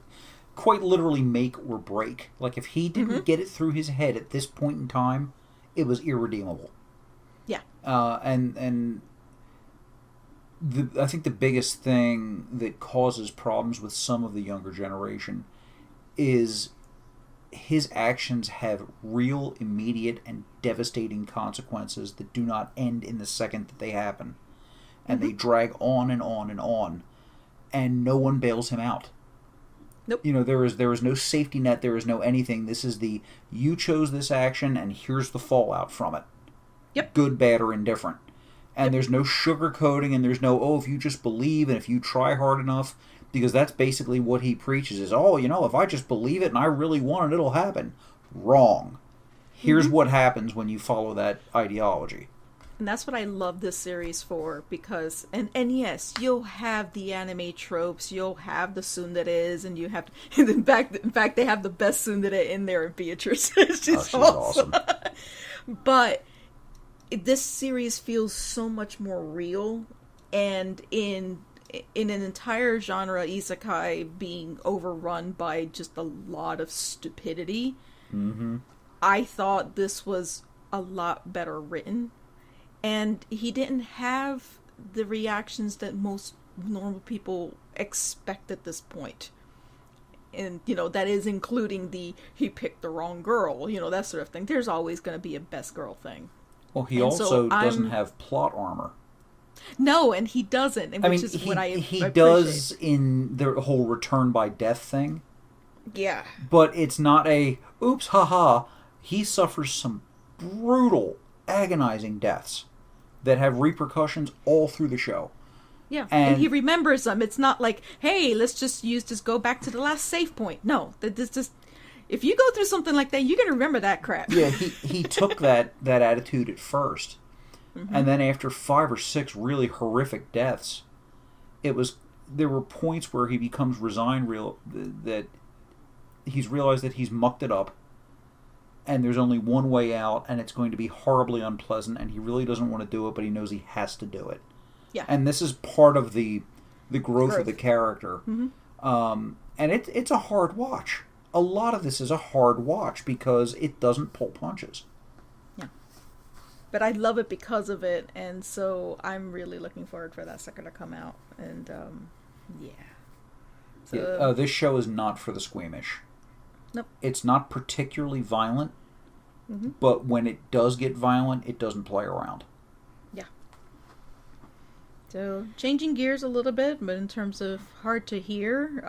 quite literally make or break. Like, if he didn't get it through his head at this point in time, it was irredeemable. Yeah. I think the biggest thing that causes problems with some of the younger generation is his actions have real, immediate, and devastating consequences that do not end in the second that they happen. And they drag on and on and on. And no one bails him out. Nope. You know, there is no safety net, there is no anything. This is you chose this action, and here's the fallout from it. Yep. Good, bad, or indifferent. And there's no sugarcoating, and there's no, if you just believe and if you try hard enough, because that's basically what he preaches is, if I just believe it and I really want it, it'll happen. Wrong. Here's what happens when you follow that ideology. And that's what I love this series for, because, and yes, you'll have the anime tropes, you'll have the tsunderes, and you have, in fact, they have the best tsundere in there in Beatrice. She's awesome. But this series feels so much more real, and in an entire genre, isekai, being overrun by just a lot of stupidity, I thought this was a lot better written. And he didn't have the reactions that most normal people expect at this point. And, that is including he picked the wrong girl, that sort of thing. There's always going to be a best girl thing. Well, he also doesn't have plot armor. No, and he doesn't, which is what I he appreciate. Does in the whole return by death thing. Yeah. But it's not oops, haha. He suffers some brutal, agonizing deaths that have repercussions all through the show. Yeah, and he remembers them. It's not like, hey, let's just go back to the last save point. No, if you go through something like that, you're going to remember that crap. Yeah, he took that attitude at first. And then after 5 or 6 really horrific deaths, there were points where he becomes resigned, that he's realized that he's mucked it up, and there's only one way out, and it's going to be horribly unpleasant, and he really doesn't want to do it, but he knows he has to do it. Yeah. And this is part of the growth of the character. And it's a hard watch. A lot of this is a hard watch because it doesn't pull punches. Yeah. But I love it because of it, and so I'm really looking forward for that sucker to come out. And, yeah. So, this show is not for the squeamish. Nope. It's not particularly violent, but when it does get violent, it doesn't play around. Yeah. So, changing gears a little bit, but in terms of hard to hear,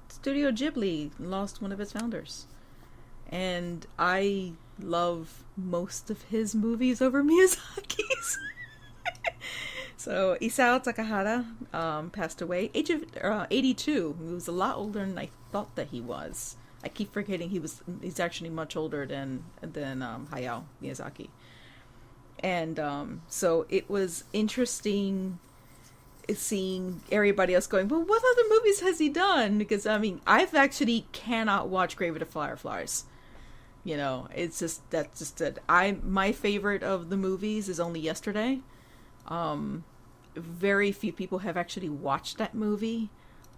Studio Ghibli lost one of its founders. And I love most of his movies over Miyazaki's. So, Isao Takahata passed away, age of 82. He was a lot older than I thought that he was. I keep forgetting he's actually much older than Hayao Miyazaki. And so it was interesting seeing everybody else going, well, what other movies has he done? Because, I mean, I've actually cannot watch Grave of the Fireflies. You know, it's just, that's just it. My favorite of the movies is Only Yesterday. Very few people have actually watched that movie.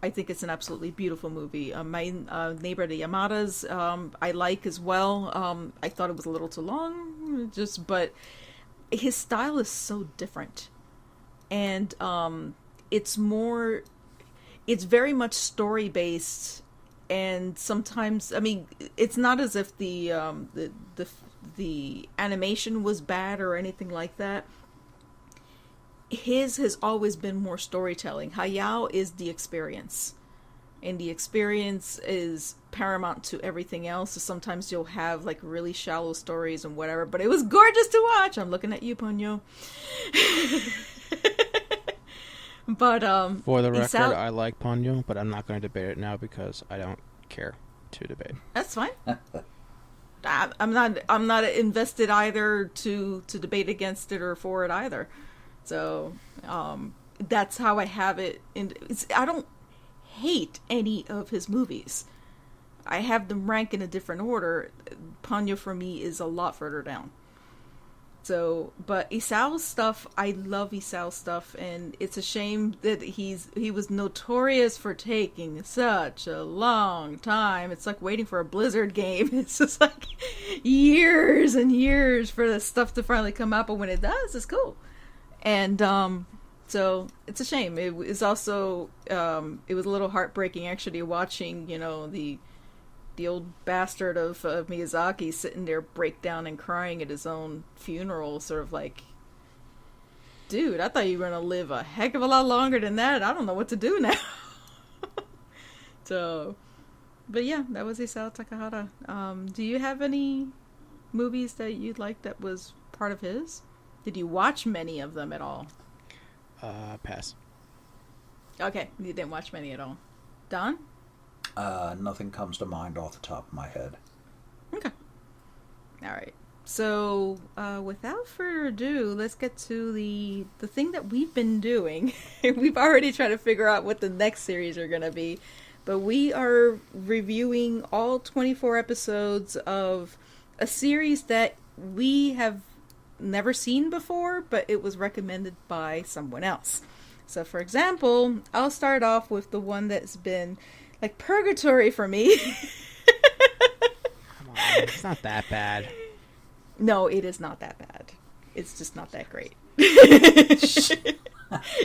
I think it's an absolutely beautiful movie. My Neighbor the Yamadas, I like as well. I thought it was a little too long, but his style is so different. And it's very much story based, and sometimes, I mean, it's not as if the animation was bad or anything like that. His has always been more storytelling. Hayao is the experience, and the experience is paramount to everything else. So sometimes you'll have like really shallow stories and whatever, but it was gorgeous to watch. I'm looking at you, Ponyo. But for the record, I like Ponyo, but I'm not going to debate it now because I don't care to debate. That's fine. I'm not invested either to debate against it or for it either. So that's how I have it. I don't hate any of his movies. I have them rank in a different order. Ponyo for me is a lot further down. So, but Isao's stuff, I love Isao's stuff, and it's a shame that he was notorious for taking such a long time. It's like waiting for a Blizzard game. It's just like years and years for the stuff to finally come out, but when it does, it's cool. And so it's a shame. It was also it was a little heartbreaking actually watching, you know, the old bastard of Miyazaki sitting there break down and crying at his own funeral, sort of like, dude, I thought you were gonna live a heck of a lot longer than that. I don't know what to do now. So, but yeah, that was Isao Takahata. Do you have any movies that you'd like that was part of his? Did you watch many of them at all? Pass. Okay, you didn't watch many at all. Don? Nothing comes to mind off the top of my head. Okay. All right. So, without further ado, let's get to the thing that we've been doing. We've already tried to figure out what the next series are going to be, but we are reviewing all 24 episodes of a series that we have never seen before, but it was recommended by someone else. So, for example, I'll start off with the one that's been like purgatory for me. Come on, it's not that bad. No, it is not that bad. It's just not that great. It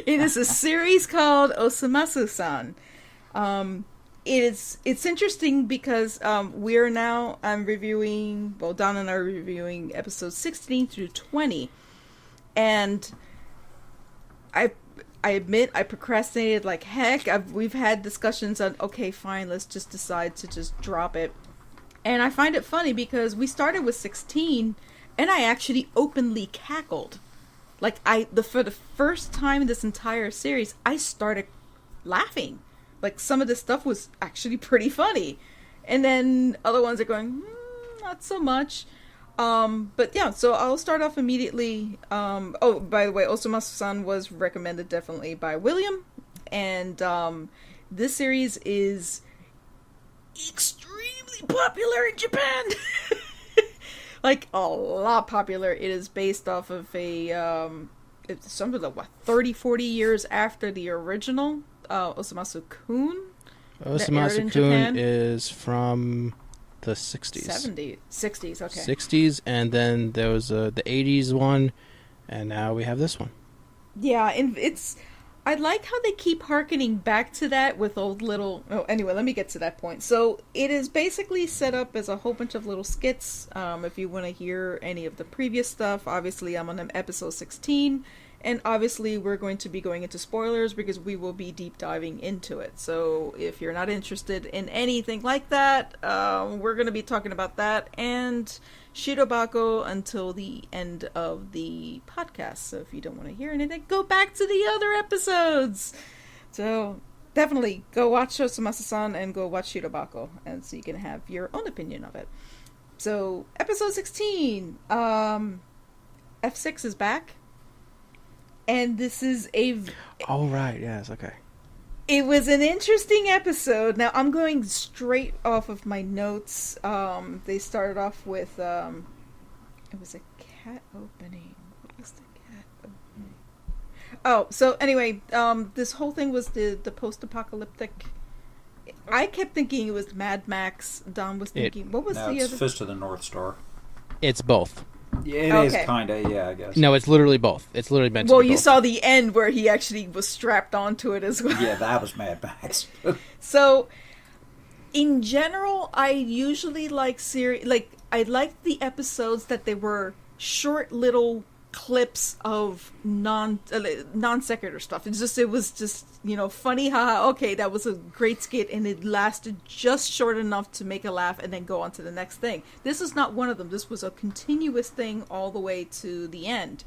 is a series called Osomatsu-San. It's interesting because I'm reviewing, well, Don and I are reviewing episodes 16 through 20, and I admit I procrastinated like heck. We've had discussions on, okay, fine, let's just decide to just drop it. And I find it funny because we started with 16, and I actually openly cackled. Like, for the first time in this entire series, I started laughing. Like, some of this stuff was actually pretty funny. And then other ones are going, not so much. But yeah, so I'll start off immediately. Oh, by the way, Osomatsu-San was recommended definitely by William, and this series is extremely popular in Japan. Like a lot popular. It is based off of a it's something like 30-40 years after the original Osomatsu-kun. Osomatsu-kun is from the 60s. 60s, okay. 60s, and then there was the 80s one, and now we have this one. Yeah, and I like how they keep harkening back to that with old little... Oh, anyway, let me get to that point. So, it is basically set up as a whole bunch of little skits. If you want to hear any of the previous stuff, obviously I'm on episode 16. And obviously we're going to be going into spoilers because we will be deep diving into it. So, if you're not interested in anything like that, we're going to be talking about that and Shirobako until the end of the podcast. So if you don't want to hear anything, go back to the other episodes. So definitely go watch Osomatsu-san and go watch Shirobako, and so you can have your own opinion of it. So episode 16, F6 is back, and this is Oh right, yes, okay. It was an interesting episode. Now, I'm going straight off of my notes. They started off with, it was a cat opening. What was the cat opening? Oh, so anyway, this whole thing was the post-apocalyptic... I kept thinking it was Mad Max. Don was thinking... What was the other... it's Fist of the North Star. It's both. Yeah, it is kind of, yeah, I guess. No, it's literally both. It's literally meant to be both. Well, you saw the end where he actually was strapped onto it as well. Yeah, that was Mad Max. So, in general, I usually like I liked the episodes that they were short little clips of non sequitur stuff. It was just, funny, haha, okay, that was a great skit, and it lasted just short enough to make a laugh and then go on to the next thing. This is not one of them. This was a continuous thing all the way to the end.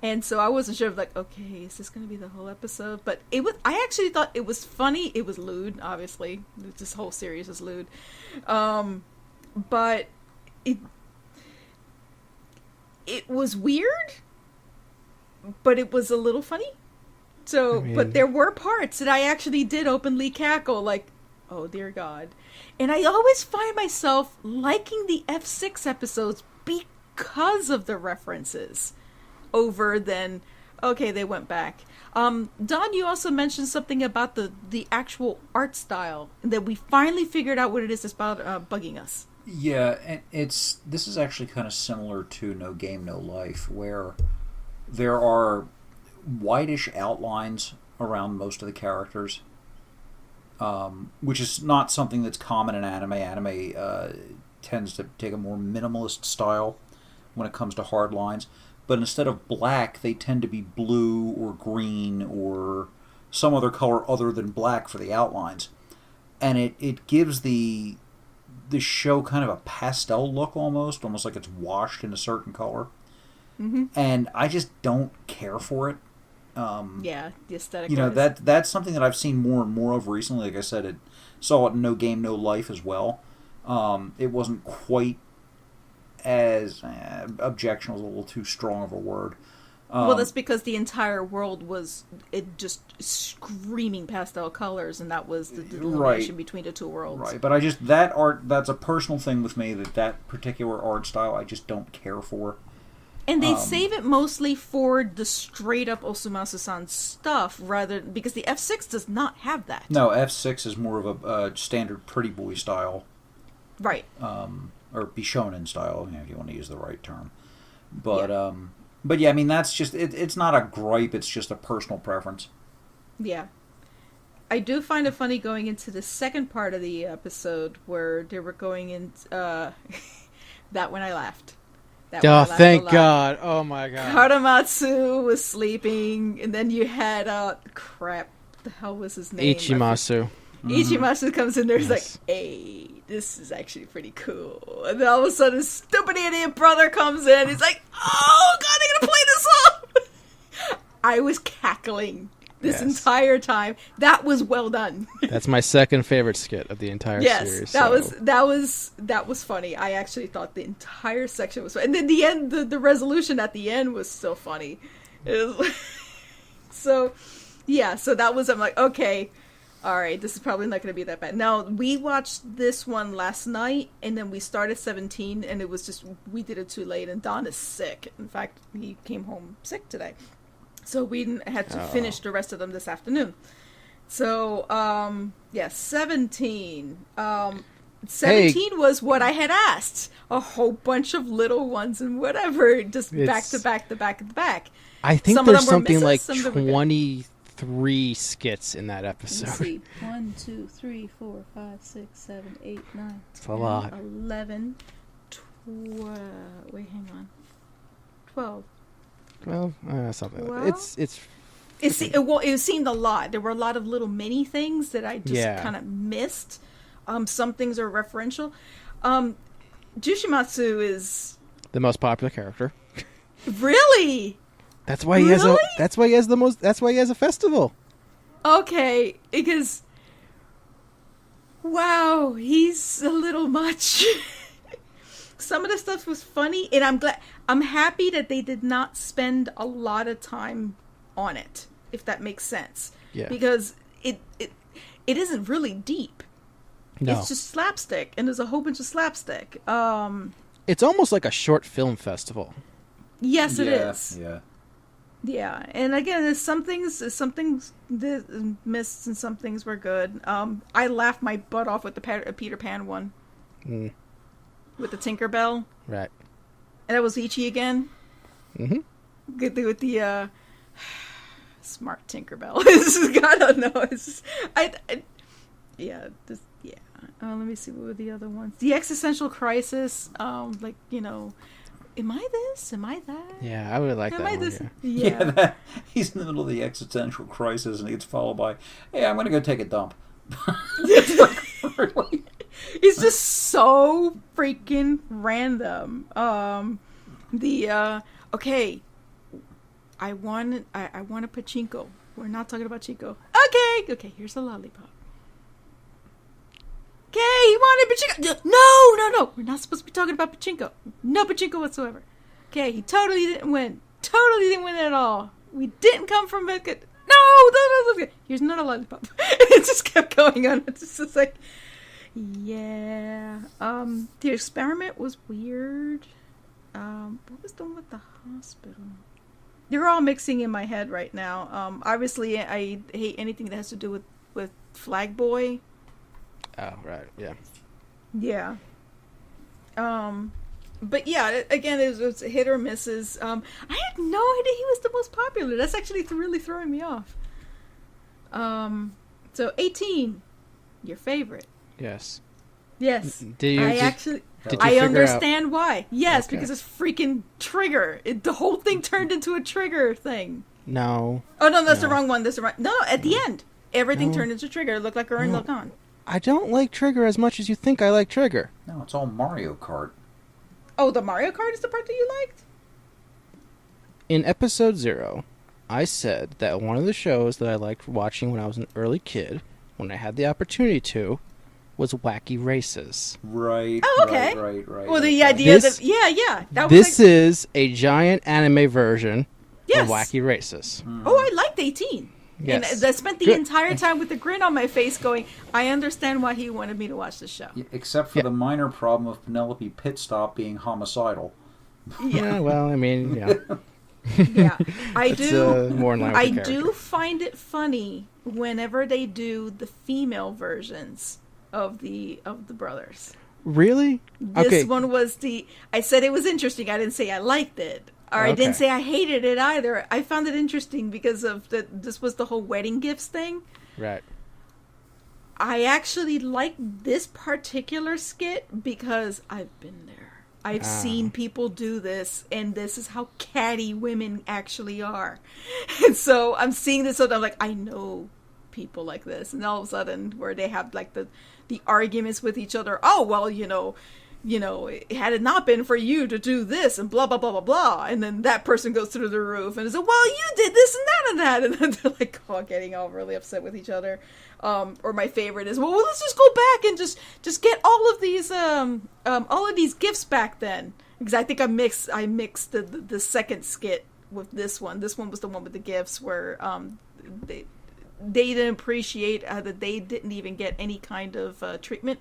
And so I wasn't sure, okay, is this going to be the whole episode? But I actually thought it was funny. It was lewd, obviously. This whole series is lewd. But it was weird, but it was a little funny. So, but there were parts that I actually did openly cackle, like, oh dear God. And I always find myself liking the F6 episodes because of the references over than, okay, they went back. Don, you also mentioned something about the actual art style, that we finally figured out what it is that's about bugging us. Yeah, and this is actually kind of similar to No Game, No Life, where there are whitish outlines around most of the characters, which is not something that's common in anime. Anime tends to take a more minimalist style when it comes to hard lines, but instead of black, they tend to be blue or green or some other color other than black for the outlines, and it gives the show kind of a pastel look almost like it's washed in a certain color. Mm-hmm. And I just don't care for it. Yeah, the aesthetic. That's something that I've seen more and more of recently. Like I said, saw it in No Game, No Life as well. It wasn't quite as objection was a little too strong of a word. Well, that's because the entire world was just screaming pastel colors, and that was the delineation between the two worlds. Right, but that's a personal thing with me, that particular art style I just don't care for. And they save it mostly for the straight-up Osomatsu-san stuff, because the F6 does not have that. No, F6 is more of a standard pretty boy style. Right. Or Bishonen style, if you want to use the right term. But, But yeah, I mean, that's just, it's not a gripe, it's just a personal preference. Yeah. I do find it funny going into the second part of the episode where they were going in, that when I laughed. Thank God. Oh my God. Karamatsu was sleeping, and then you had, crap, the hell was his name? Ichimasu. Ichimasu comes in there, he's like, hey, this is actually pretty cool. And then all of a sudden, his stupid idiot brother comes in, he's like, oh God, they're gonna play this off! I was cackling this Yes. entire time. That was well done. That's my second favorite skit of the entire series. That was funny. I actually thought the entire section was funny. And then the end, the resolution at the end was still funny. It was so that was, I'm like, okay, all right, this is probably not going to be that bad. Now, we watched this one last night, and then we started 17, and it was just, we did it too late, and Don is sick. In fact, he came home sick today. So we had to finish the rest of them this afternoon. So, 17. 17 was what I had asked. A whole bunch of little ones and whatever, just back to back to back to back. I think Some there's of them were something misses, like some of them were good. 23 skits in that episode. Let's see. 1, 2, 3, 4, 5, 6, 7, 8, 9, It's a lot. 11, 12. Wait, hang on. 12. Well, something like Well, that. It seemed a lot. There were a lot of little mini things that I just kind of missed. Some things are referential. Jushimatsu is the most popular character. really That's why he has a. That's why he has the most. That's why he has a festival. okay because wow, he's a little much. Some of the stuff was funny, and I'm happy that they did not spend a lot of time on it, if that makes sense. Yeah. Because it isn't really deep. No. It's just slapstick, and there's a whole bunch of slapstick. It's almost like a short film festival. Yes, it is. Yeah. Yeah, and again, there's some things that missed, and some things were good. I laughed my butt off with the Peter Pan one. Mm. With the Tinkerbell. Right. And that was Ichi again. Mm-hmm. With the smart Tinkerbell. I don't know. It's just, yeah. Let me see, what were the other ones? The existential crisis. Am I this? Am I that? Yeah, I would like Am that I one. this? Yeah. He's in the middle of the existential crisis, and he gets followed by, "Hey, I'm going to go take a dump." Really? It's just so freaking random. Okay, I want a pachinko. We're not talking about Chico. Okay, here's a lollipop. Okay, you wanted pachinko? No. We're not supposed to be talking about pachinko. No pachinko whatsoever. Okay, he totally didn't win. Totally didn't win at all. We didn't come from a good. No. Here's another lollipop. It just kept going on. It's just like, yeah. The experiment was weird. What was the one with the hospital? They're all mixing in my head right now. Obviously, I hate anything that has to do with Flag Boy. Oh, right. Yeah. Yeah. But yeah, again, it was hit or misses. I had no idea he was the most popular. That's actually really throwing me off. So 18, your favorite. Yes. Yes. Did I you understand why. Yes, Okay. because it's freaking Trigger. The whole thing turned into a Trigger thing. No. Oh, no, that's the wrong one. No, at the end. Everything No. turned into Trigger. It looked like Ern No. Lokan. I don't like Trigger as much as you think I like Trigger. No, it's all Mario Kart. Oh, the Mario Kart is the part that you liked? In episode 0, I said that one of the shows that I liked watching when I was an early kid, when I had the opportunity to, was Wacky Races. Right. Oh, okay. Right. Well, the okay. idea This- that... Yeah. That This was like, is a giant anime version Yes. of Wacky Races. Oh, I liked 18. Yes. And I spent the Good. entire time with a grin on my face going, I understand why he wanted me to watch this show. Yeah, except for the minor problem of Penelope Pitstop being homicidal. Yeah, well, I mean, yeah. Yeah. I It's, do... more in line with I the character. do find it funny whenever they do the female versions of the brothers. Really? This one was I said it was interesting. I didn't say I liked it. Or I didn't Okay. say I hated it either. I found it interesting because of this was the whole wedding gifts thing. Right. I actually like this particular skit because I've been there. I've seen people do this, and this is how catty women actually are. And so I'm seeing this, so I'm like, I know people like this. And all of a sudden, where they have like the arguments with each other. Oh, well, had it not been for you to do this and blah, blah, blah, blah, blah. And then that person goes through the roof and is like, well, you did this and that and that. And then they're like, getting all really upset with each other. Or my favorite is, well, let's just go back and just get all of these gifts back then. Because I think I mixed the second skit with this one. This one was the one with the gifts where they didn't appreciate that they didn't even get any kind of treatment.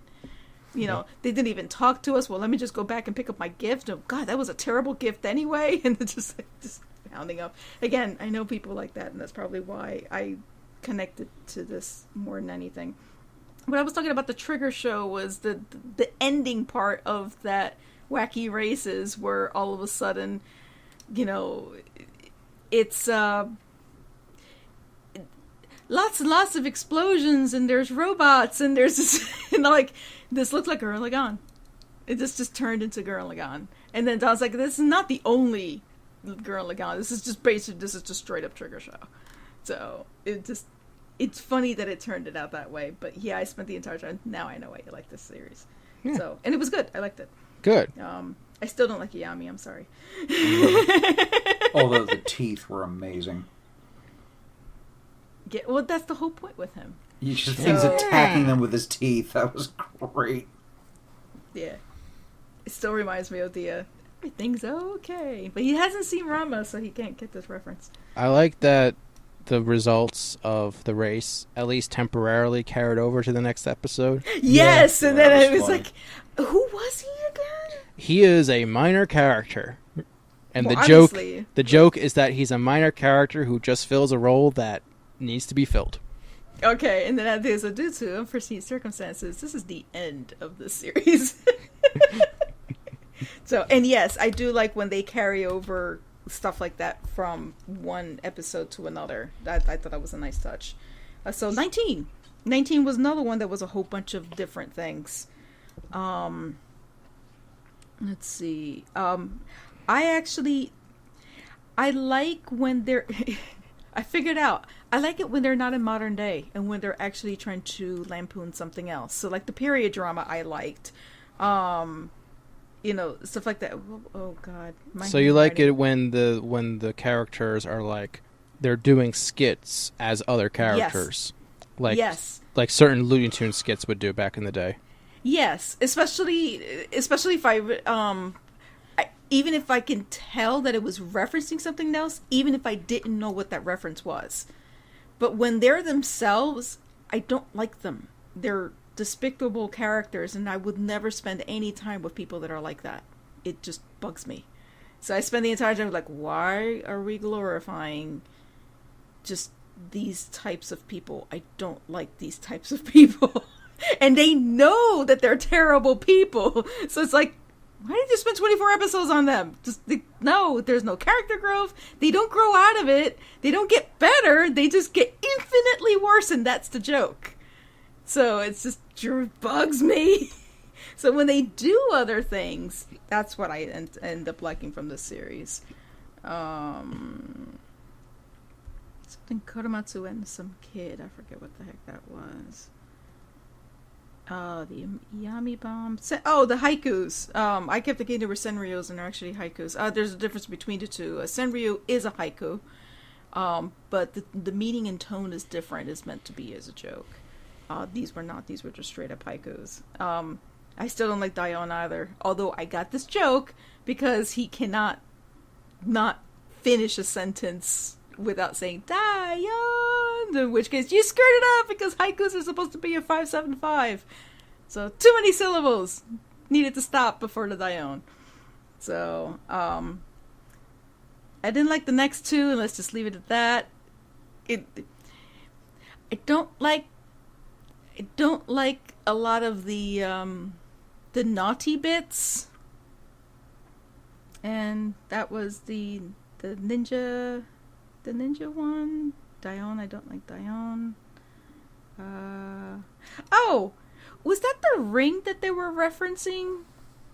They didn't even talk to us. Well, let me just go back and pick up my gift. Oh, God, that was a terrible gift anyway. And it's just pounding up. Again, I know people like that, and that's probably why I connected to this more than anything. What I was talking about the trigger show was the ending part of that Wacky Races, where all of a sudden, it's lots and lots of explosions, and there's robots, and there's this, this looks like Gurren Lagann. It just turned into Gurren Lagann. And then Don's like, this is not the only Gurren Lagann. This is just straight up trigger show. So it's funny that it turned it out that way. But yeah, I spent the entire time. Now I know why you like this series. Yeah. So, and it was good. I liked it. Good. I still don't like Yami. I'm sorry. Although the teeth were amazing. Yeah, well, that's the whole point with him. He's attacking them with his teeth. That was great. Yeah. It still reminds me of the everything's okay. But he hasn't seen Rama, so he can't get this reference. I like that the results of the race, at least temporarily, carried over to the next episode. Yes! Yeah. And then it was funny. Like, who was he again? He is a minor character. And the joke is that he's a minor character who just fills a role that needs to be filled. Okay, and then there's due to unforeseen circumstances, this is the end of the series. So, and yes, I do like when they carry over stuff like that from one episode to another. I thought that was a nice touch. So 19 was another one that was a whole bunch of different things. Let's see. I like when they're I figured out I like it when they're not in modern day and when they're actually trying to lampoon something else. So like the period drama I liked. Stuff like that. Oh God. So you like it when the characters are like they're doing skits as other characters. Yes. Like certain Looney Tunes skits would do back in the day. Yes, especially if even if I can tell that it was referencing something else, even if I didn't know what that reference was. But when they're themselves, I don't like them. They're despicable characters, and I would never spend any time with people that are like that. It just bugs me. So I spend the entire time like, why are we glorifying just these types of people? I don't like these types of people. And they know that they're terrible people. So it's like, why did you spend 24 episodes on them? No, there's no character growth. They don't grow out of it. They don't get better. They just get infinitely worse, and that's the joke. So it's just bugs me. So when they do other things, that's what I end up liking from this series. Something Korematsu and some kid. I forget what the heck that was. The Yami Bomb. The haikus. I kept thinking they were senryos and they're actually haikus. There's a difference between the two. A senryu is a haiku, but the meaning and tone is different. It's meant to be as a joke. These were not. These were just straight up haikus. I still don't like Dion either. Although I got this joke because he cannot not finish a sentence without saying Dion, in which case you screwed it up because haikus are supposed to be a 5-7-5. So too many syllables. Needed to stop before the Dion. So I didn't like the next two, and let's just leave it at that. I don't like a lot of the naughty bits. And that was the ninja one. Dion, I don't like Dion. Was that the ring that they were referencing?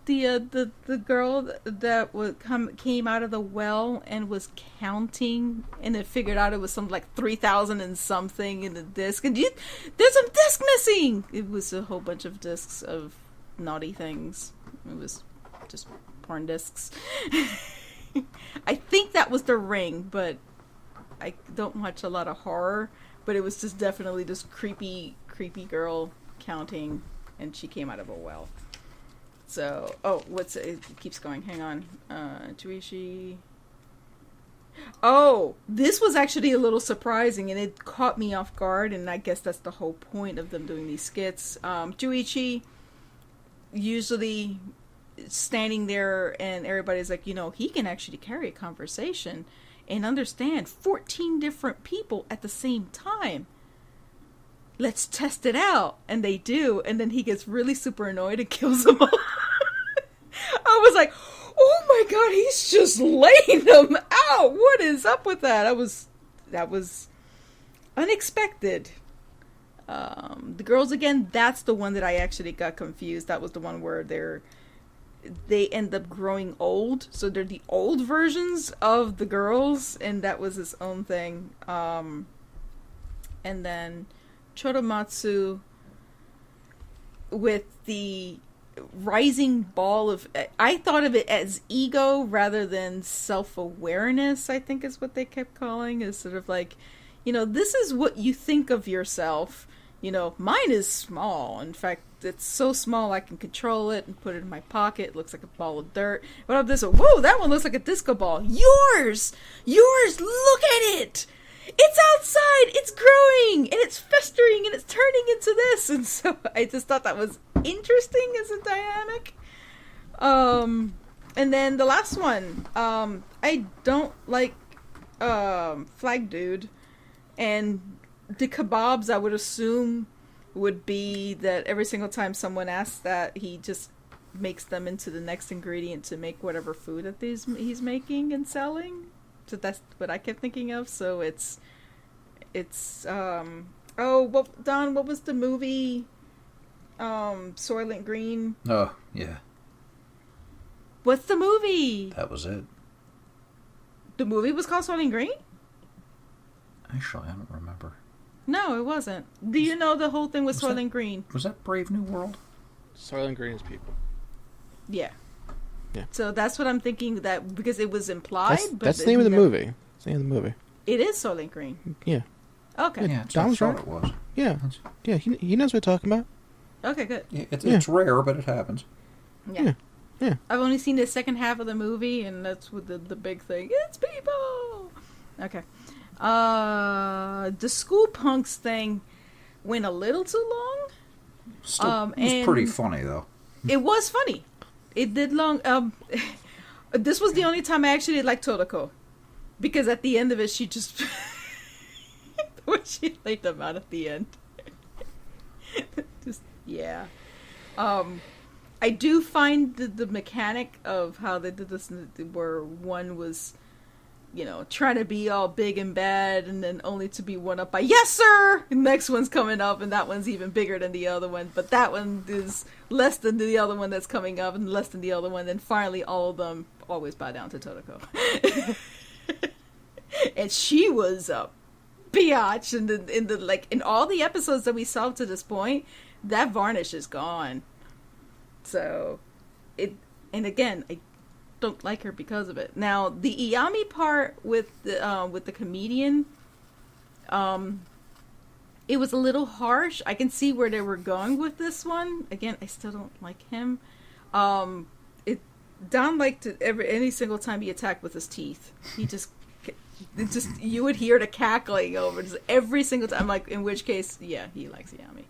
The girl that came out of the well and was counting, and it figured out it was some like 3,000 and something in the disc. And there's some disc missing. It was a whole bunch of discs of naughty things. It was just porn discs. I think that was The Ring, but I don't watch a lot of horror. But it was just definitely this creepy girl counting, and she came out of a well. So, it keeps going. Hang on. Juichi. Oh, this was actually a little surprising, and it caught me off guard, and I guess that's the whole point of them doing these skits. Juichi, usually standing there, and everybody's like, he can actually carry a conversation and understand 14 different people at the same time. Let's test it out. And they do, and then he gets really super annoyed and kills them all. I was like, oh my god, he's just laying them out. What is up with that? That was unexpected. The girls, again, that's the one that I actually got confused. That was the one where they end up growing old, so they're the old versions of the girls, and that was its own thing. And then Choromatsu with the rising ball of, I thought of it as ego rather than self-awareness, I think is what they kept calling, is sort of like, this is what you think of yourself. Mine is small. In fact, it's so small I can control it and put it in my pocket. It looks like a ball of dirt. But I'm this, whoa, that one looks like a disco ball. Yours, look at it. It's outside, it's growing, and it's festering, and it's turning into this. And so I just thought that was interesting as a dynamic. And then the last one, I don't like Flag Dude, and the kebabs, I would assume, would be that every single time someone asks that, he just makes them into the next ingredient to make whatever food that he's making and selling. So that's what I kept thinking of. So it's Don, what was the movie? Soylent Green. Oh, yeah. What's the movie? That was it. The movie was called Soylent Green? Actually, I don't remember. No, it wasn't. Do you know the whole thing was Soylent Green? Was that Brave New World? Soylent Green is people. Yeah. Yeah. So that's what I'm thinking, that because it was implied. That's the name of the movie. It's the name of the movie. It is Soylent Green. Yeah. Okay. Yeah, Don's right. It was. Yeah. Yeah, he knows what we're talking about. Okay, good. Yeah, it's rare, but it happens. Yeah. Yeah. I've only seen the second half of the movie, and that's with the big thing. It's people! Okay. The school punks thing went a little too long. Still, it was pretty funny, though. It was funny. It did long. This was the only time I actually liked Totoko, because at the end of it, she just when she laid them out at the end. Just yeah. I do find the mechanic of how they did this, where one was, trying to be all big and bad, and then only to be one up by, yes sir! The next one's coming up, and that one's even bigger than the other one, but that one is less than the other one that's coming up, and less than the other one, then finally all of them always bow down to Totoko. And she was a biatch, and in all the episodes that we saw to this point, that varnish is gone. So, and again, I don't like her because of it. Now, the Iyami part with the comedian, it was a little harsh. I can see where they were going with this one. Again, I still don't like him. Don liked it any single time he attacked with his teeth. He just you would hear the cackling over just every single time. Like, in which case, yeah, he likes Iyami.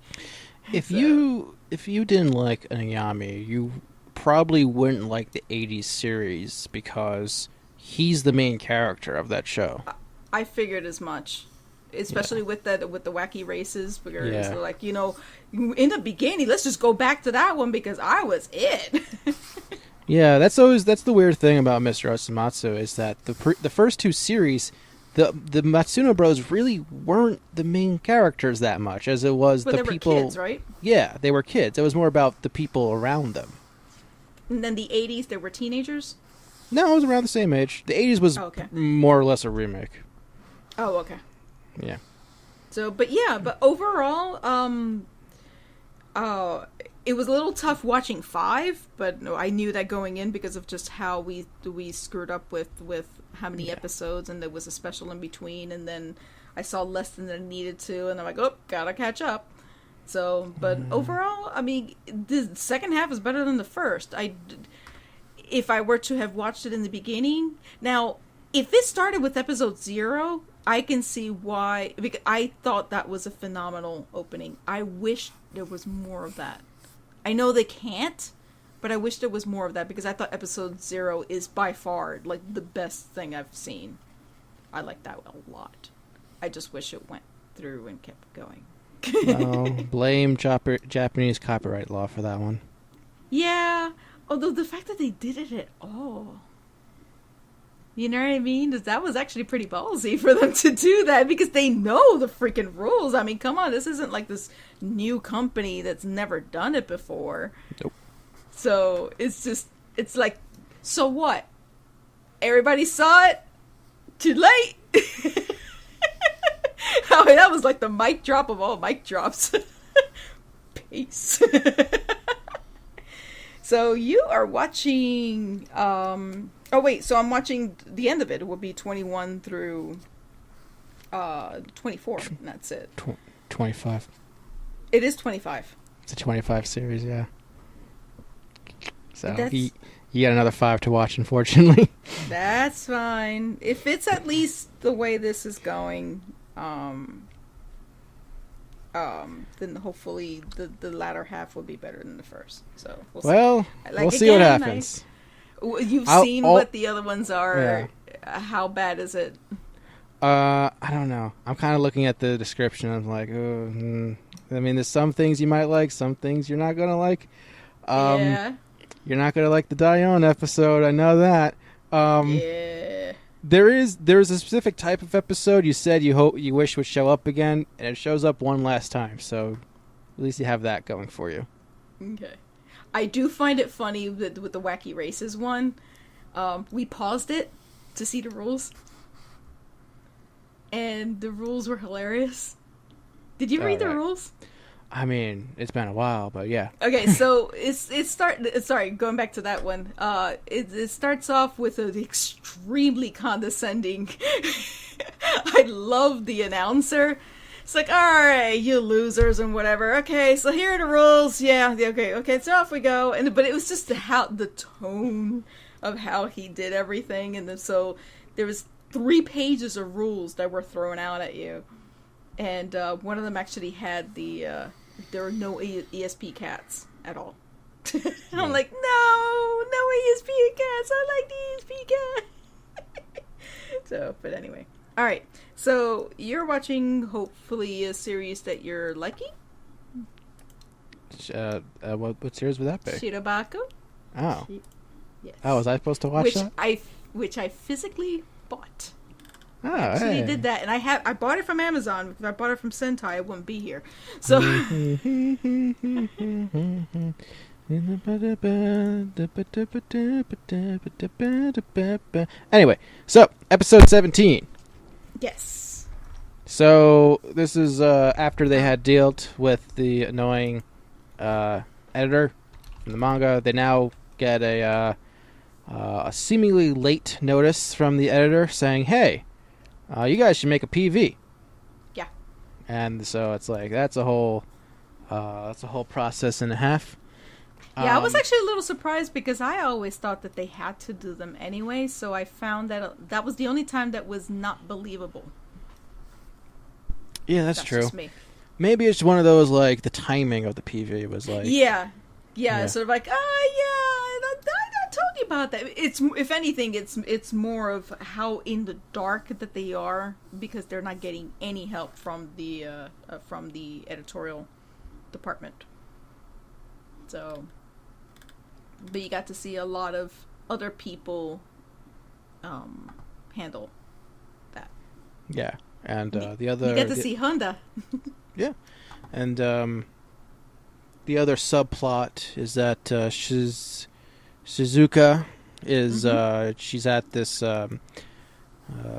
If you didn't like an Iyami, you probably wouldn't like the 80s series, because he's the main character of that show. I figured as much, especially with the wacky races, because like, in the beginning, let's just go back to that one because I was it. Yeah, that's the weird thing about Mr. Osomatsu, is that the first two series, the Matsuno Bros really weren't the main characters that much, as it was but the they people. Were kids, right? Yeah, they were kids. It was more about the people around them. And then the 80s, they were teenagers? No, it was around the same age. The 80s was more or less a remake. Oh, okay. Yeah. So, but overall, it was a little tough watching 5, but no, I knew that going in because of just how we screwed up with how many episodes, and there was a special in between, and then I saw less than I needed to, and I'm like, oh, gotta catch up. So, but overall, I mean, the second half is better than the first. If I were to have watched it in the beginning, now, if it started with episode 0, I can see why, because I thought that was a phenomenal opening. I wish there was more of that. I know they can't, but I wish there was more of that, because I thought episode 0 is by far, like, the best thing I've seen. I like that a lot. I just wish it went through and kept going. Oh, blame Japanese copyright law for that one. Yeah, although the fact that they did it at all. You know what I mean? That was actually pretty ballsy for them to do that, because they know the freaking rules. I mean, come on, this isn't like this new company that's never done it before. Nope. So it's like, so what? Everybody saw it? Too late! I mean, that was like the mic drop of all mic drops. Peace. So you are watching, oh wait, so I'm watching the end of it. It will be 21 through 24, and that's it. 25. It is 25. It's a 25 series, yeah. So you got another 5 to watch, unfortunately. That's fine. If it's at least the way this is going, then hopefully the latter half will be better than the first. So we'll see what happens. You've seen what the other ones are. Yeah. How bad is it? I don't know. I'm kind of looking at the description. I'm like, I mean, there's some things you might like, some things you're not gonna like. Yeah. You're not gonna like the Dion episode. I know that. Yeah. There's a specific type of episode you said you wish would show up again, and it shows up one last time. So at least you have that going for you. Okay. I do find it funny with the Wacky Races one. We paused it to see the rules, and the rules were hilarious. Did you read the rules? I mean, it's been a while, but yeah. Okay, so sorry, going back to that one. It starts off with an extremely condescending. I love the announcer. It's like, all right, you losers and whatever. Okay, so here are the rules. Yeah, okay, so off we go. But it was just the tone of how he did everything, and so there was 3 pages of rules that were thrown out at you, and one of them actually had there were no ESP cats at all. And I'm like, no ESP cats. I like the ESP cat. So, but anyway. All right. So you're watching, hopefully, a series that you're liking. What series would that be? Shirobako. Oh. Yes. Oh, was I supposed to watch that? Which I physically bought. Oh, I actually did that, and I bought it from Amazon. Because if I bought it from Sentai, I wouldn't be here. So. Anyway, so episode 17. Yes. So this is after they had dealt with the annoying editor from the manga. They now get a seemingly late notice from the editor saying, "Hey, you guys should make a PV." Yeah. And so it's like that's a whole process and a half. Yeah, I was actually a little surprised because I always thought that they had to do them anyway, so I found that was the only time that was not believable. Yeah, that's true. Just me. Maybe it's one of those, like, the timing of the PV was like... Yeah, sort of like, I told you about that. It's, if anything, it's more of how in the dark that they are, because they're not getting any help from the editorial department. So... But you got to see a lot of other people handle that. Yeah, and the other... You get to see Honda. Yeah, and the other subplot is that Shizuka is... she's at this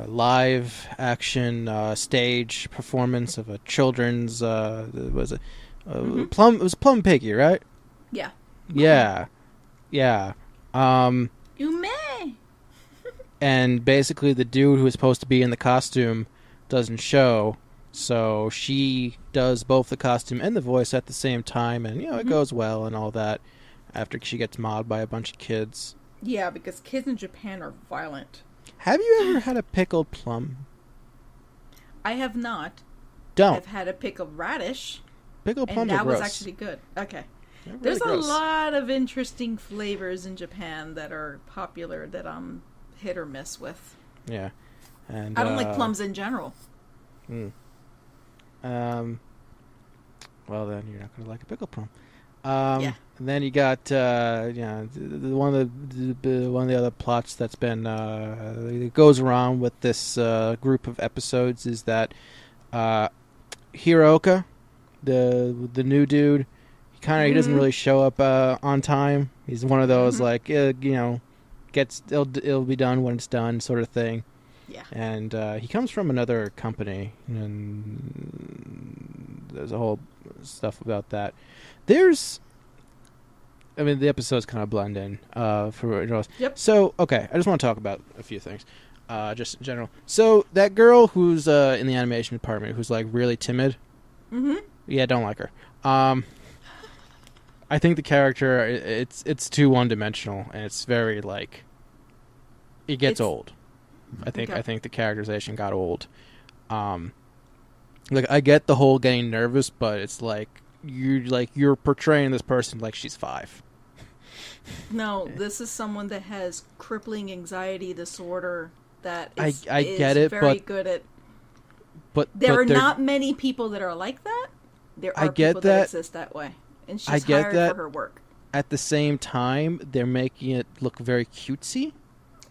live action stage performance of a children's... It was Plum Piggy, right? Yeah. Yeah. You may. And basically the dude who was supposed to be in the costume doesn't show, so she does both the costume and the voice at the same time, and it goes well and all that after she gets mobbed by a bunch of kids. Yeah, because kids in Japan are violent. Have you ever had a pickled plum? I have not. Don't. I've had a pickled radish. Pickled plums and are that gross. was actually good. Okay. They're really There's a gross. lot of interesting flavors in Japan that are popular that I'm hit or miss with. Yeah. And I don't like plums in general. Well, then you're not going to like a pickled plum. Yeah. And then you got one of the other plots that's been that goes around with this group of episodes is that Hiroka, the new dude, he doesn't really show up on time. He's one of those it'll be done when it's done sort of thing. Yeah. And he comes from another company, and there's a whole stuff about that. The episodes kind of blend in for Yep. So, okay, I just want to talk about a few things, just in general. So, that girl who's in the animation department, who's like really timid, yeah, don't like her. I think the character it's too one-dimensional, and it's very it gets old. I think the characterization got old. I get the whole getting nervous, but it's you're portraying this person like she's 5. No, this is someone that has crippling anxiety disorder that is, I get it, very but, good at. But There are not many people that are like that. There are people that exist that way, and she's hired for her work. At the same time, they're making it look very cutesy.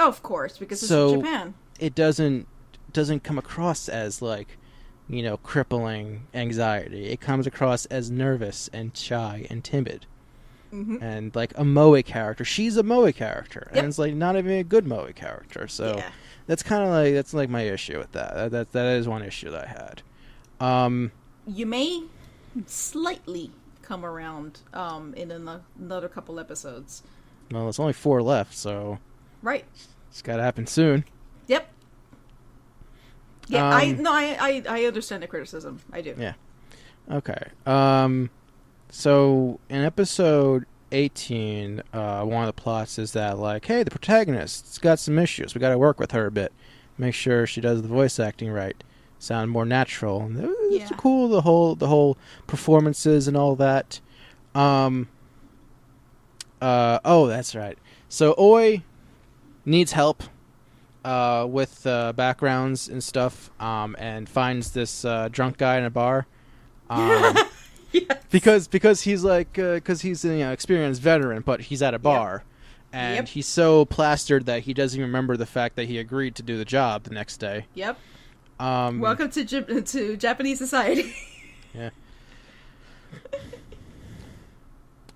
Oh, of course, because it's in Japan. It doesn't come across as crippling anxiety. It comes across as nervous and shy and timid. And like a moe character. She's a moe character. Yep. And it's not even a good moe character. So that's kind of that's my issue with that. That is one issue that I had. You may slightly come around in another couple episodes. Well, there's only 4 left, so right. It's got to happen soon. Yep. Yeah, I understand the criticism. I do. Yeah. Okay. So in episode 18, one of the plots is that hey, the protagonist's got some issues. We got to work with her a bit, make sure she does the voice acting right, sound more natural. And it's cool. The whole performances and all that. Oh, that's right. So Oi needs help with backgrounds and stuff, and finds this drunk guy in a bar. Yes. Because he's he's an experienced veteran, but he's at a bar, and he's so plastered that he doesn't even remember the fact that he agreed to do the job the next day. Yep. Welcome to Japanese society.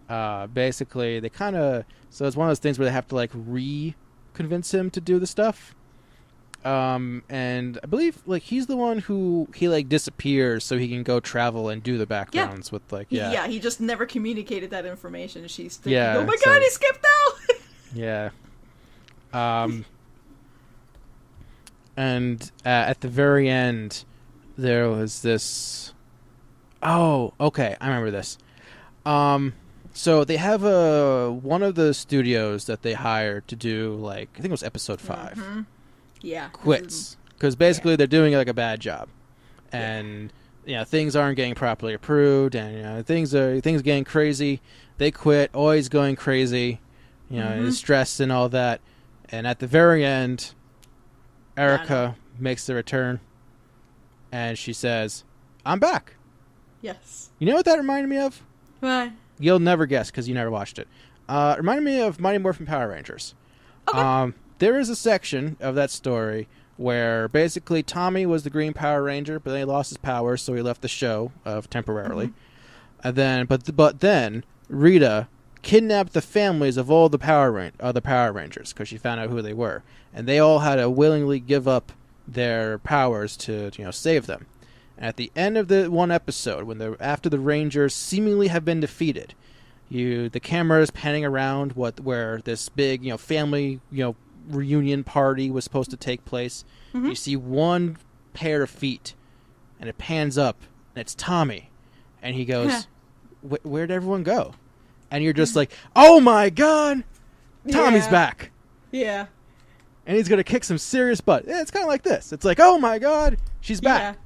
Yeah. Basically, they kind of so it's one of those things where they have to convince him to do the stuff. And I believe he's the one who he disappears so he can go travel and do the backgrounds with Yeah, he just never communicated that information. She's thinking, Yeah, oh my god, he skipped out. Yeah. And at the very end, there was this. Oh, okay, I remember this. So they have one of the studios that they hired to do I think it was episode 5. Yeah. Quits because basically they're doing a bad job, and things aren't getting properly approved, and things getting crazy. They quit. Always going crazy, is stressed and all that. And at the very end, Erica makes the return, and she says, "I'm back." Yes. You know what that reminded me of? What? You'll never guess because you never watched it. Reminded me of Mighty Morphin Power Rangers. Okay. There is a section of that story where basically Tommy was the Green Power Ranger, but then he lost his powers, so he left the show temporarily. And then, but then Rita kidnapped the families of all the Power Rangers because she found out who they were, and they all had to willingly give up their powers to save them. And at the end of the one episode, after the Rangers seemingly have been defeated, the camera is panning around where this big family reunion party was supposed to take place. Mm-hmm. You see one pair of feet, and it pans up, and it's Tommy, and he goes, "Where'd everyone go?" And you're just like, "Oh my God, Tommy's back!" Yeah. And he's gonna kick some serious butt. Yeah, it's kind of like this. It's like, "Oh my God, she's back."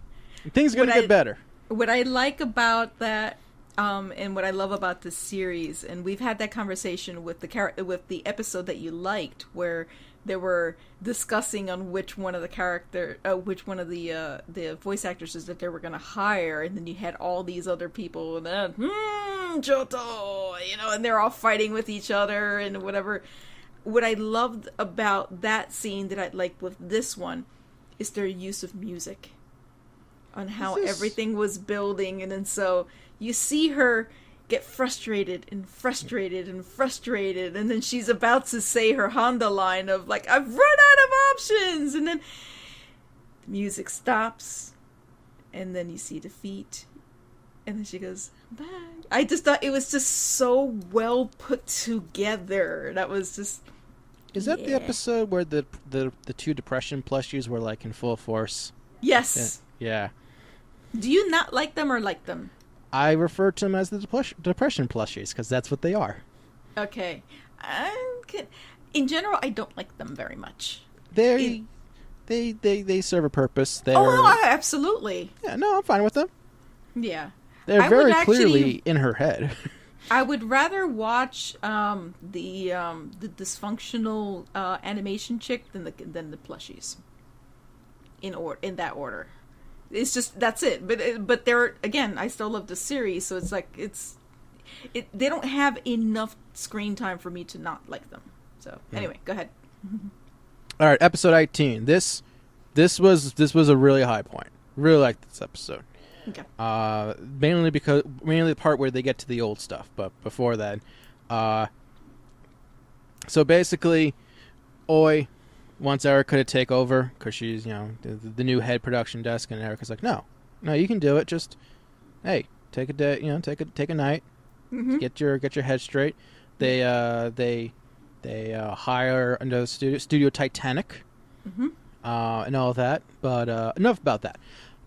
And things are gonna get better. What I like about that, and what I love about this series, and we've had that conversation with the episode that you liked, where they were discussing on which one of the voice actors is that they were going to hire, and then you had all these other people, and then Johto, and they're all fighting with each other and whatever. What I loved about that scene that I like with this one is their use of music, on how everything was building, and then so you see her get frustrated, and then she's about to say her Honda line of like, "I've run out of options," and then the music stops, and then you see the feet, and then she goes back. I just thought it was just so well put together. That was just. Is that the episode where the two depression plushies were like in full force? Yes. Yeah. Do you not like them or like them? I refer to them as the depression plushies because that's what they are. Okay. In general, I don't like them very much. They serve a purpose. Absolutely. Yeah, no, I'm fine with them. Yeah. They're very clearly in her head. I would rather watch the dysfunctional animation chick than the plushies. In that order. It's just, that's it. But they're, again, I still love the series, so it's like, they don't have enough screen time for me to not like them. So, anyway, go ahead. All right, episode 18. This was a really high point. Really liked this episode. Okay. Mainly the part where they get to the old stuff, but before that, so basically, Oi wants Erica to take over because she's the new head production desk, and Erica's like, no, you can do it. Just hey, take a day, take a night, get your head straight. They hire another studio Titanic, and all of that. But enough about that.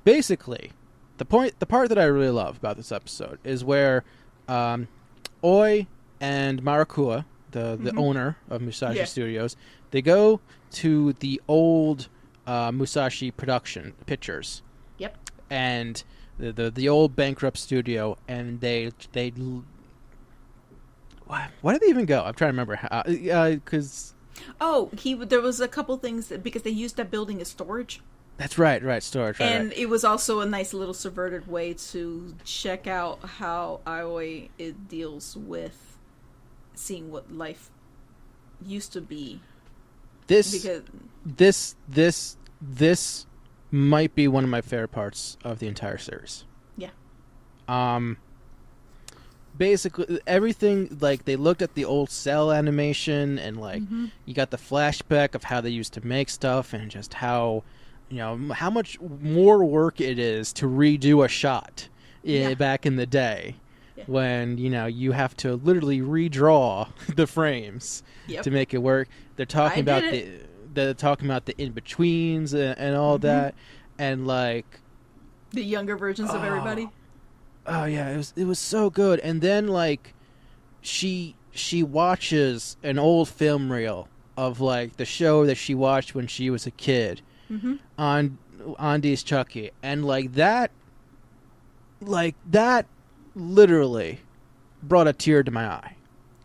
Basically, the part that I really love about this episode is where Oi and Marakua, the owner of Musashi Studios, they go to the old Musashi production pictures. Yep. And the old bankrupt studio, and they why did they even go? I'm trying to remember how, because there was a couple things because they used that building as storage. That's right, storage. And right. It was also a nice little subverted way to check out how Aoi deals with seeing what life used to be. This might be one of my favorite parts of the entire series. Yeah. Basically, everything, like, they looked at the old Cell animation, and, like, you got the flashback of how they used to make stuff, and just how, how much more work it is to redo a shot back in the day. Yeah. When, you have to literally redraw the frames to make it work. They're talking about the in-betweens and all that, and, like, the younger versions of everybody. Oh yeah, it was so good. And then, like, she watches an old film reel of, like, the show that she watched when she was a kid on Andy's Chucky, and that literally brought a tear to my eye.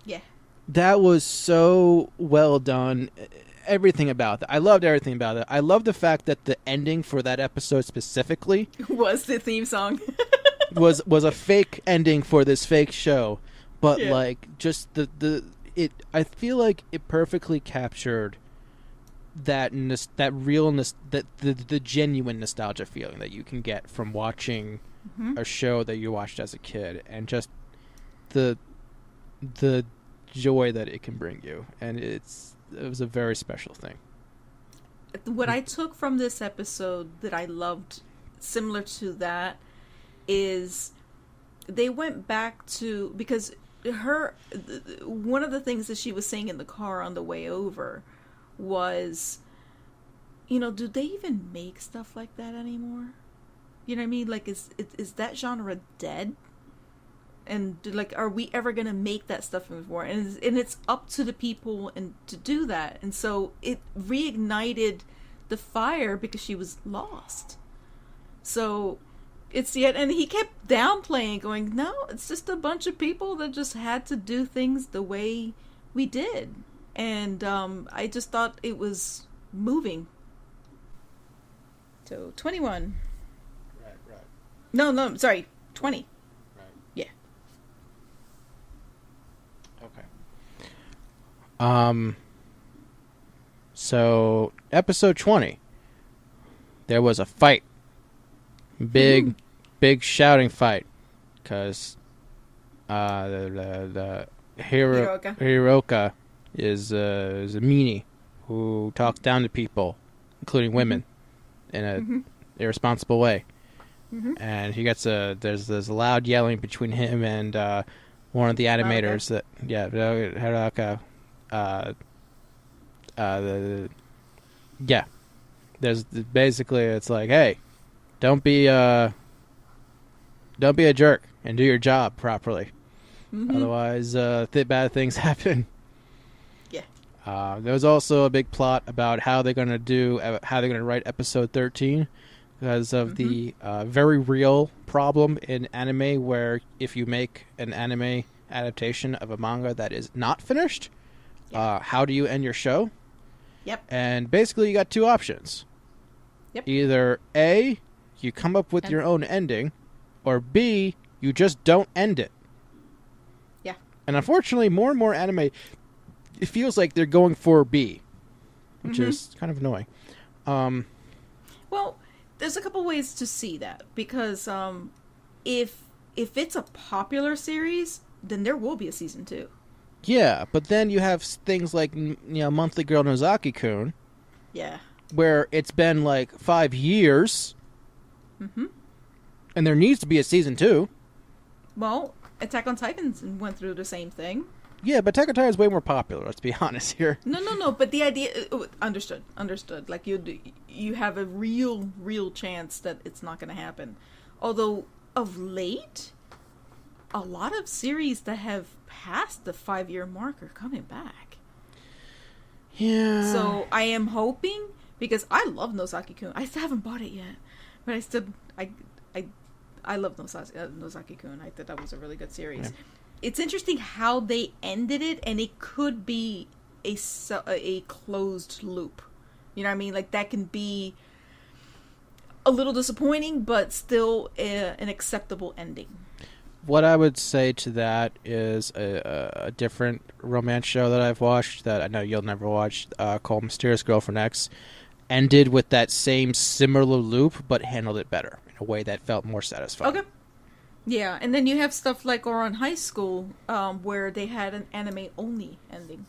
Yeah. That was so well done. Everything about that. I loved everything about it. I love the fact that the ending for that episode specifically was the theme song. was a fake ending for this fake show, but like, just I feel like it perfectly captured that realness, that the genuine nostalgia feeling that you can get from watching a show that you watched as a kid, and just the joy that it can bring you, and it was a very special thing. What I took from this episode that I loved, similar to that, is they went back to, because one of the things that she was saying in the car on the way over was, do they even make stuff like that anymore? You know what I mean? Like, is that genre dead? And like, are we ever gonna make that stuff anymore? And it's up to the people and to do that. And so it reignited the fire because she was lost. So and he kept downplaying, going, no, it's just a bunch of people that just had to do things the way we did. And I just thought it was moving. So 21. Right. No, sorry, 20. Right. Yeah. Okay. So episode 20, there was a fight. Big shouting fight, because the Hiroka is a meanie who talks down to people, including women, in a irresponsible way. And he gets there's loud yelling between him and one of the animators Hiroka. There's basically, it's like, hey, don't be a jerk and do your job properly. Otherwise, bad things happen. Yeah. There was also a big plot about how they're gonna write episode 13, because of the very real problem in anime where if you make an anime adaptation of a manga that is not finished, how do you end your show? Yep. And basically, you got two options. Yep. Either A, you come up with your own ending, or B, you just don't end it. Yeah. And unfortunately, more and more anime, it feels like they're going for B, which is kind of annoying. Well, there's a couple ways to see that, because if it's a popular series, then there will be a season 2. Yeah, but then you have things like, Monthly Girl Nozaki-kun. Yeah. Where it's been like 5 years. And there needs to be a season 2. Well, Attack on Titans went through the same thing. Yeah, but Attack on Titan is way more popular, let's be honest here. No, but the idea... Understood. Like, you have a real chance that it's not going to happen. Although, of late, a lot of series that have passed the 5-year mark are coming back. Yeah. So, I am hoping, because I love Nozaki-kun. I still haven't bought it yet. But I love Nozaki-kun. I thought that was a really good series. Yeah. It's interesting how they ended it, and it could be a closed loop. You know what I mean? Like, that can be a little disappointing, but still an acceptable ending. What I would say to that is a different romance show that I've watched that I know you'll never watch, called Mysterious Girlfriend X, ended with that same similar loop, but handled it better in a way that felt more satisfying. Okay. Yeah, and then you have stuff like Ouran High School, where they had an anime-only ending.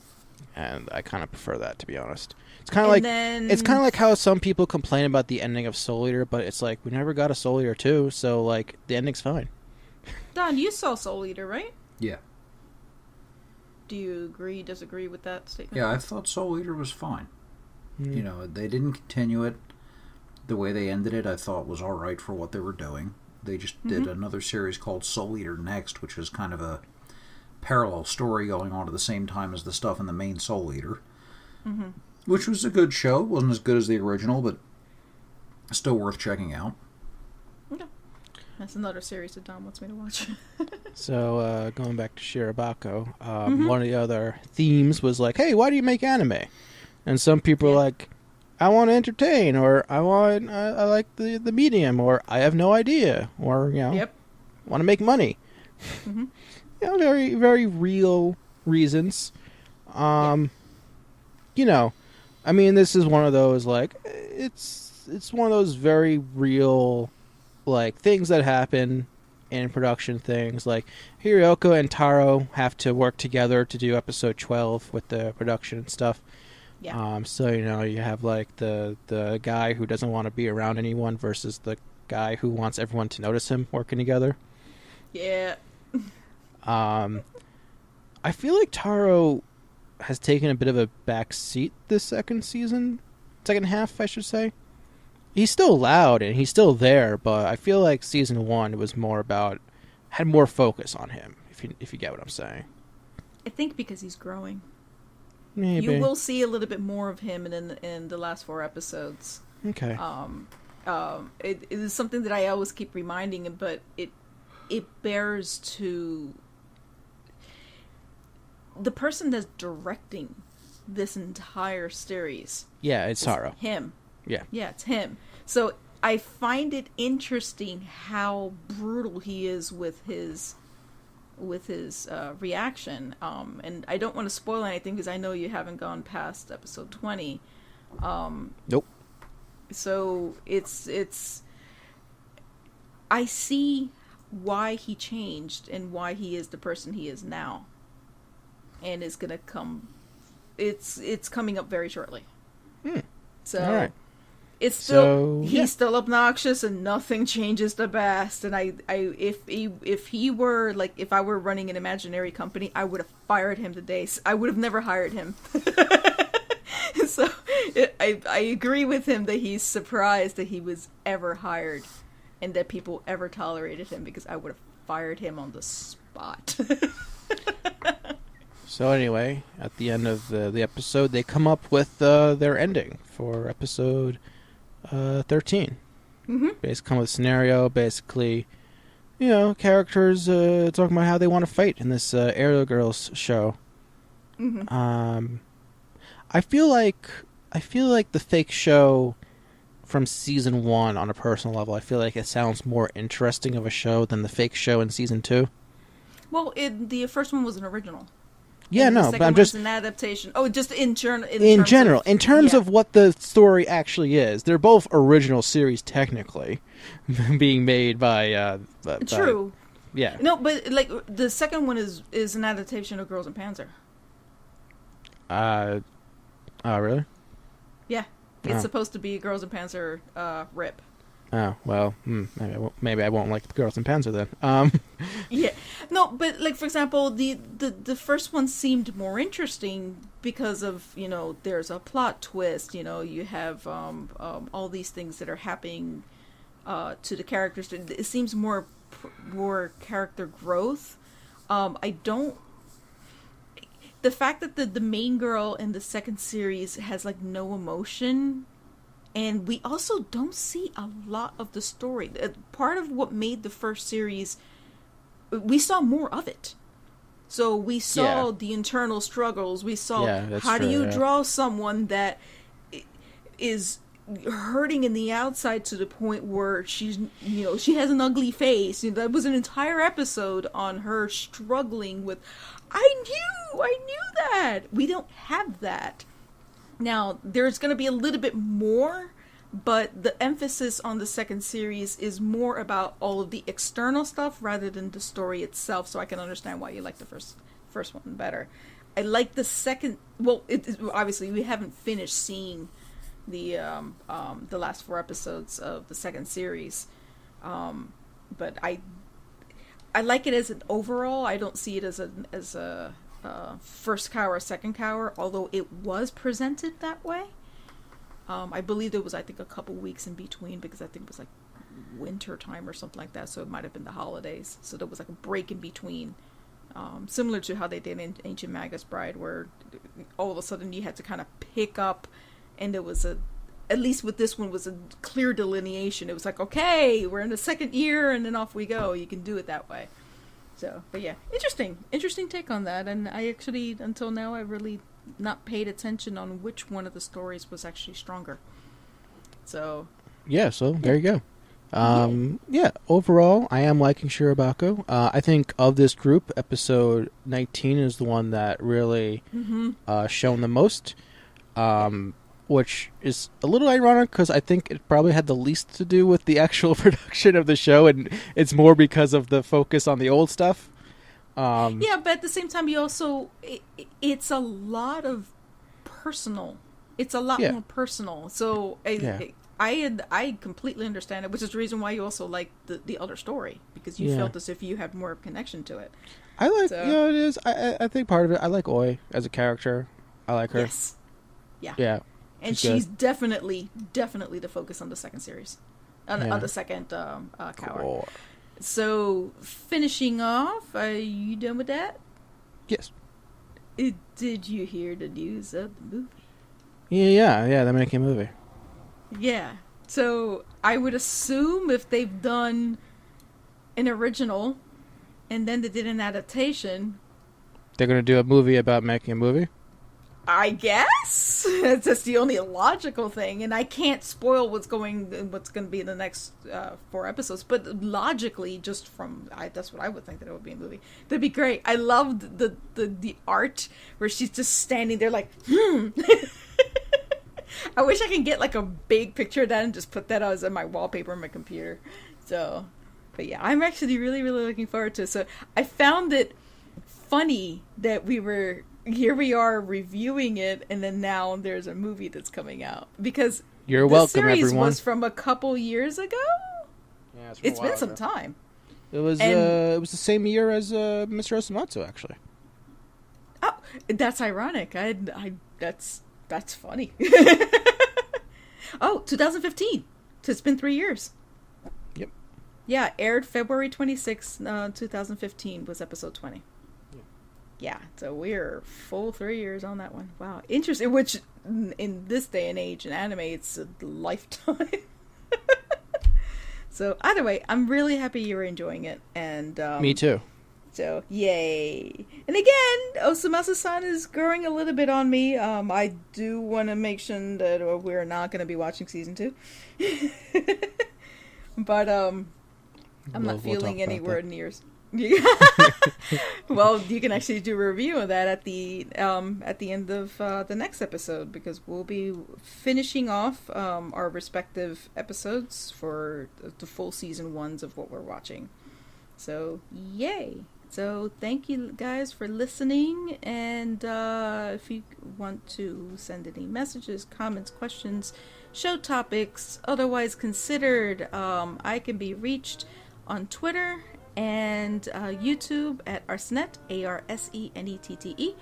And I kind of prefer that, to be honest. It's kind of like how some people complain about the ending of Soul Eater, but it's like, we never got a Soul Eater 2, so, like, the ending's fine. Don, you saw Soul Eater, right? Yeah. Do you agree, disagree with that statement? Yeah, I thought Soul Eater was fine. They didn't continue it. The way they ended it, I thought was all right for what they were doing. They just did another series called Soul Eater Next, which is kind of a parallel story going on at the same time as the stuff in the main Soul Eater. Which was a good show. It wasn't as good as the original, but still worth checking out. Okay. That's another series that Don wants me to watch. So, going back to Shirobako, one of the other themes was like, hey, why do you make anime? And some people are like, I want to entertain, or I like the medium, or I have no idea, or, want to make money. Very, very real reasons. I mean, this is one of those, like, it's one of those very real, like, things that happen in production things. Like, Hiroka and Taro have to work together to do episode 12 with the production and stuff. Yeah. So, you have, like, the guy who doesn't want to be around anyone versus the guy who wants everyone to notice him working together. Yeah. I feel like Taro has taken a bit of a back seat this second half, I should say. He's still loud and he's still there, but I feel like season 1 was had more focus on him, if you get what I'm saying. I think because he's growing. Maybe. You will see a little bit more of him in the last 4 episodes. Okay. It is something that I always keep reminding him, but it bears to the person that's directing this entire series. Yeah, it's Taro. Him. Yeah. Yeah, it's him. So I find it interesting how brutal he is with his reaction. And I don't want to spoil anything because I know you haven't gone past episode 20. Nope. So it's I see why he changed and why he is the person he is now. And it's gonna come. It's coming up very shortly. So all right. It's still he's still obnoxious and nothing changes the best. And if he were like, if I were running an imaginary company, I would have fired him today. I would have never hired him. So I agree with him that he's surprised that he was ever hired and that people ever tolerated him, because I would have fired him on the spot. So anyway, at the end of the episode, they come up with their ending for episode 13. Mm-hmm. Basically, come with a scenario. Basically, characters talking about how they want to fight in this Aerial Girls show. Mm-hmm. I feel like the fake show from season 1 on a personal level, I feel like it sounds more interesting of a show than the fake show in season 2. Well, the first one was an original. Yeah, no, but I'm just an adaptation. Oh, just in general. In terms of what the story actually is, they're both original series technically, being made by. True. Yeah. No, but like the second one is an adaptation of Girls in Panzer. Oh, really? Yeah, it's supposed to be Girls in Panzer rip. Oh, well, maybe I won't like the Girls in Panzer then. Yeah. No, but like, for example, the first one seemed more interesting because of, there's a plot twist, you have all these things that are happening to the characters. It seems more character growth. The fact that the main girl in the second series has like no emotion. And we also don't see a lot of the story. Part of what made the first series, we saw more of it. So we saw the internal struggles. We saw how do you draw someone that is hurting in the outside to the point where she has an ugly face. That was an entire episode on her struggling with, I knew that. We don't have that. Now, there's going to be a little bit more, but the emphasis on the second series is more about all of the external stuff rather than the story itself, so I can understand why you like the first one better. I like the second... Well, obviously, we haven't finished seeing the last 4 episodes of the second series, but I like it as an overall. I don't see it as a first cour or second cour, although it was presented that way. I believe there was, a couple weeks in between, because I think it was like winter time or something like that, so it might have been the holidays, so there was like a break in between, similar to how they did in Ancient Magus Bride, where all of a sudden you had to kind of pick up, and there was at least with this one was a clear delineation. It was like, okay, we're in the second year and then off we go. You can do it that way. So, but yeah, interesting take on that. And I actually, until now, I really not paid attention on which one of the stories was actually stronger. So. Yeah, so there you go. Overall, I am liking Shirobako. I think of this group, episode 19 is the one that really shown the most, which is a little ironic because I think it probably had the least to do with the actual production of the show, and it's more because of the focus on the old stuff. But at the same time, you also it's a lot of personal. It's a lot more personal. So I completely understand it, which is the reason why you also like the other story, because you felt as if you had more connection to it. I like, it is. I think part of it, I like Oi as a character. I like her. Yes. Yeah. Yeah. And she's definitely the focus on the second series. On the second cour. Cool. So, finishing off, are you done with that? Yes. Did you hear the news of the movie? Yeah, they're making a movie. Yeah. So, I would assume if they've done an original and then they did an adaptation, they're going to do a movie about making a movie? I guess. It's just the only logical thing, and I can't spoil what's going to be in the next 4 episodes, but logically, just from that's what I would think that it would be a movie. That'd be great. I loved the art where she's just standing there like, I wish I could get like a big picture of that and just put that as my wallpaper on my computer. So, but yeah, I'm actually really, really looking forward to it. So I found it funny that here we are reviewing it, and then now there's a movie that's coming out, because you're welcome, series everyone. Was from a couple years ago. Yeah, it's been some time. It was the same year as Mr. Osomatsu, actually. Oh, that's ironic. That's funny. Oh, 2015. So it's been 3 years. Yep. Yeah, aired February 26, 2015 was episode 20. Yeah, so we're full 3 years on that one. Wow, interesting. Which, in this day and age in anime, it's a lifetime. So, either way, I'm really happy you're enjoying it. And me too. So, yay. And again, Osomatsu-San is growing a little bit on me. I do want to make sure that we're not going to be watching season 2. But, I'm not feeling anywhere near... Well, you can actually do a review of that at the end of the next episode, because we'll be finishing off our respective episodes for the full season 1s of what we're watching. So, yay! So, thank you guys for listening, and if you want to send any messages, comments, questions, show topics, otherwise considered, I can be reached on Twitter and YouTube at Arsenette, Arsenette,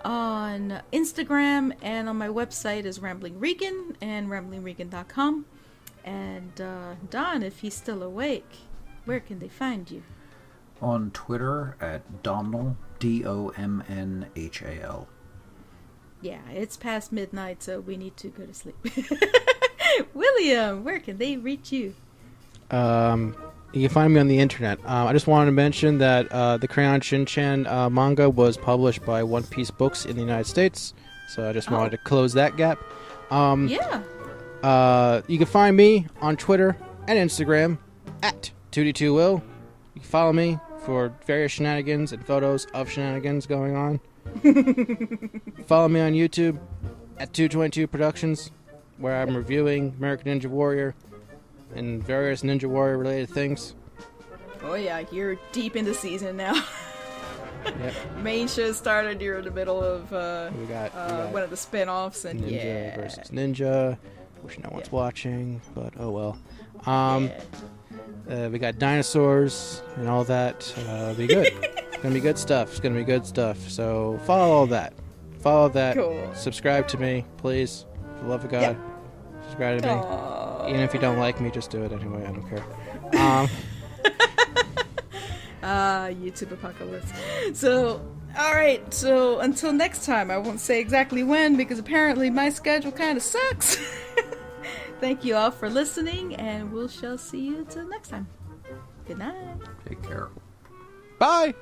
on Instagram, and on my website is Rambling Regan and ramblingregan.com. And Don, if he's still awake, where can they find you? On Twitter at Domnall, Domnhal. Yeah, it's past midnight, so we need to go to sleep. William, where can they reach you? You can find me on the internet. I just wanted to mention that the Crayon Shin-chan manga was published by One Piece Books in the United States, so I just wanted to close that gap. Yeah. You can find me on Twitter and Instagram at 2D2Will. You can follow me for various shenanigans and photos of shenanigans going on. Follow me on YouTube at 222 Productions, where I'm reviewing American Ninja Warrior and various Ninja Warrior related things. Oh yeah, you're deep in the season now. Yep. Main show started. You're in the middle of we got one of the spin-offs, and Ninja versus Ninja, which no one's watching, but oh well. We got dinosaurs and all that. It'll be good. It's gonna be good stuff. It's gonna be good stuff. So follow all that. Follow that. Cool. Subscribe to me, please. For the love of God. Subscribe to me. Even if you don't like me, just do it anyway. I don't care. YouTube apocalypse. So, alright, so until next time, I won't say exactly when, because apparently my schedule kind of sucks. Thank you all for listening, and we shall see you until next time. Good night. Take care. Bye!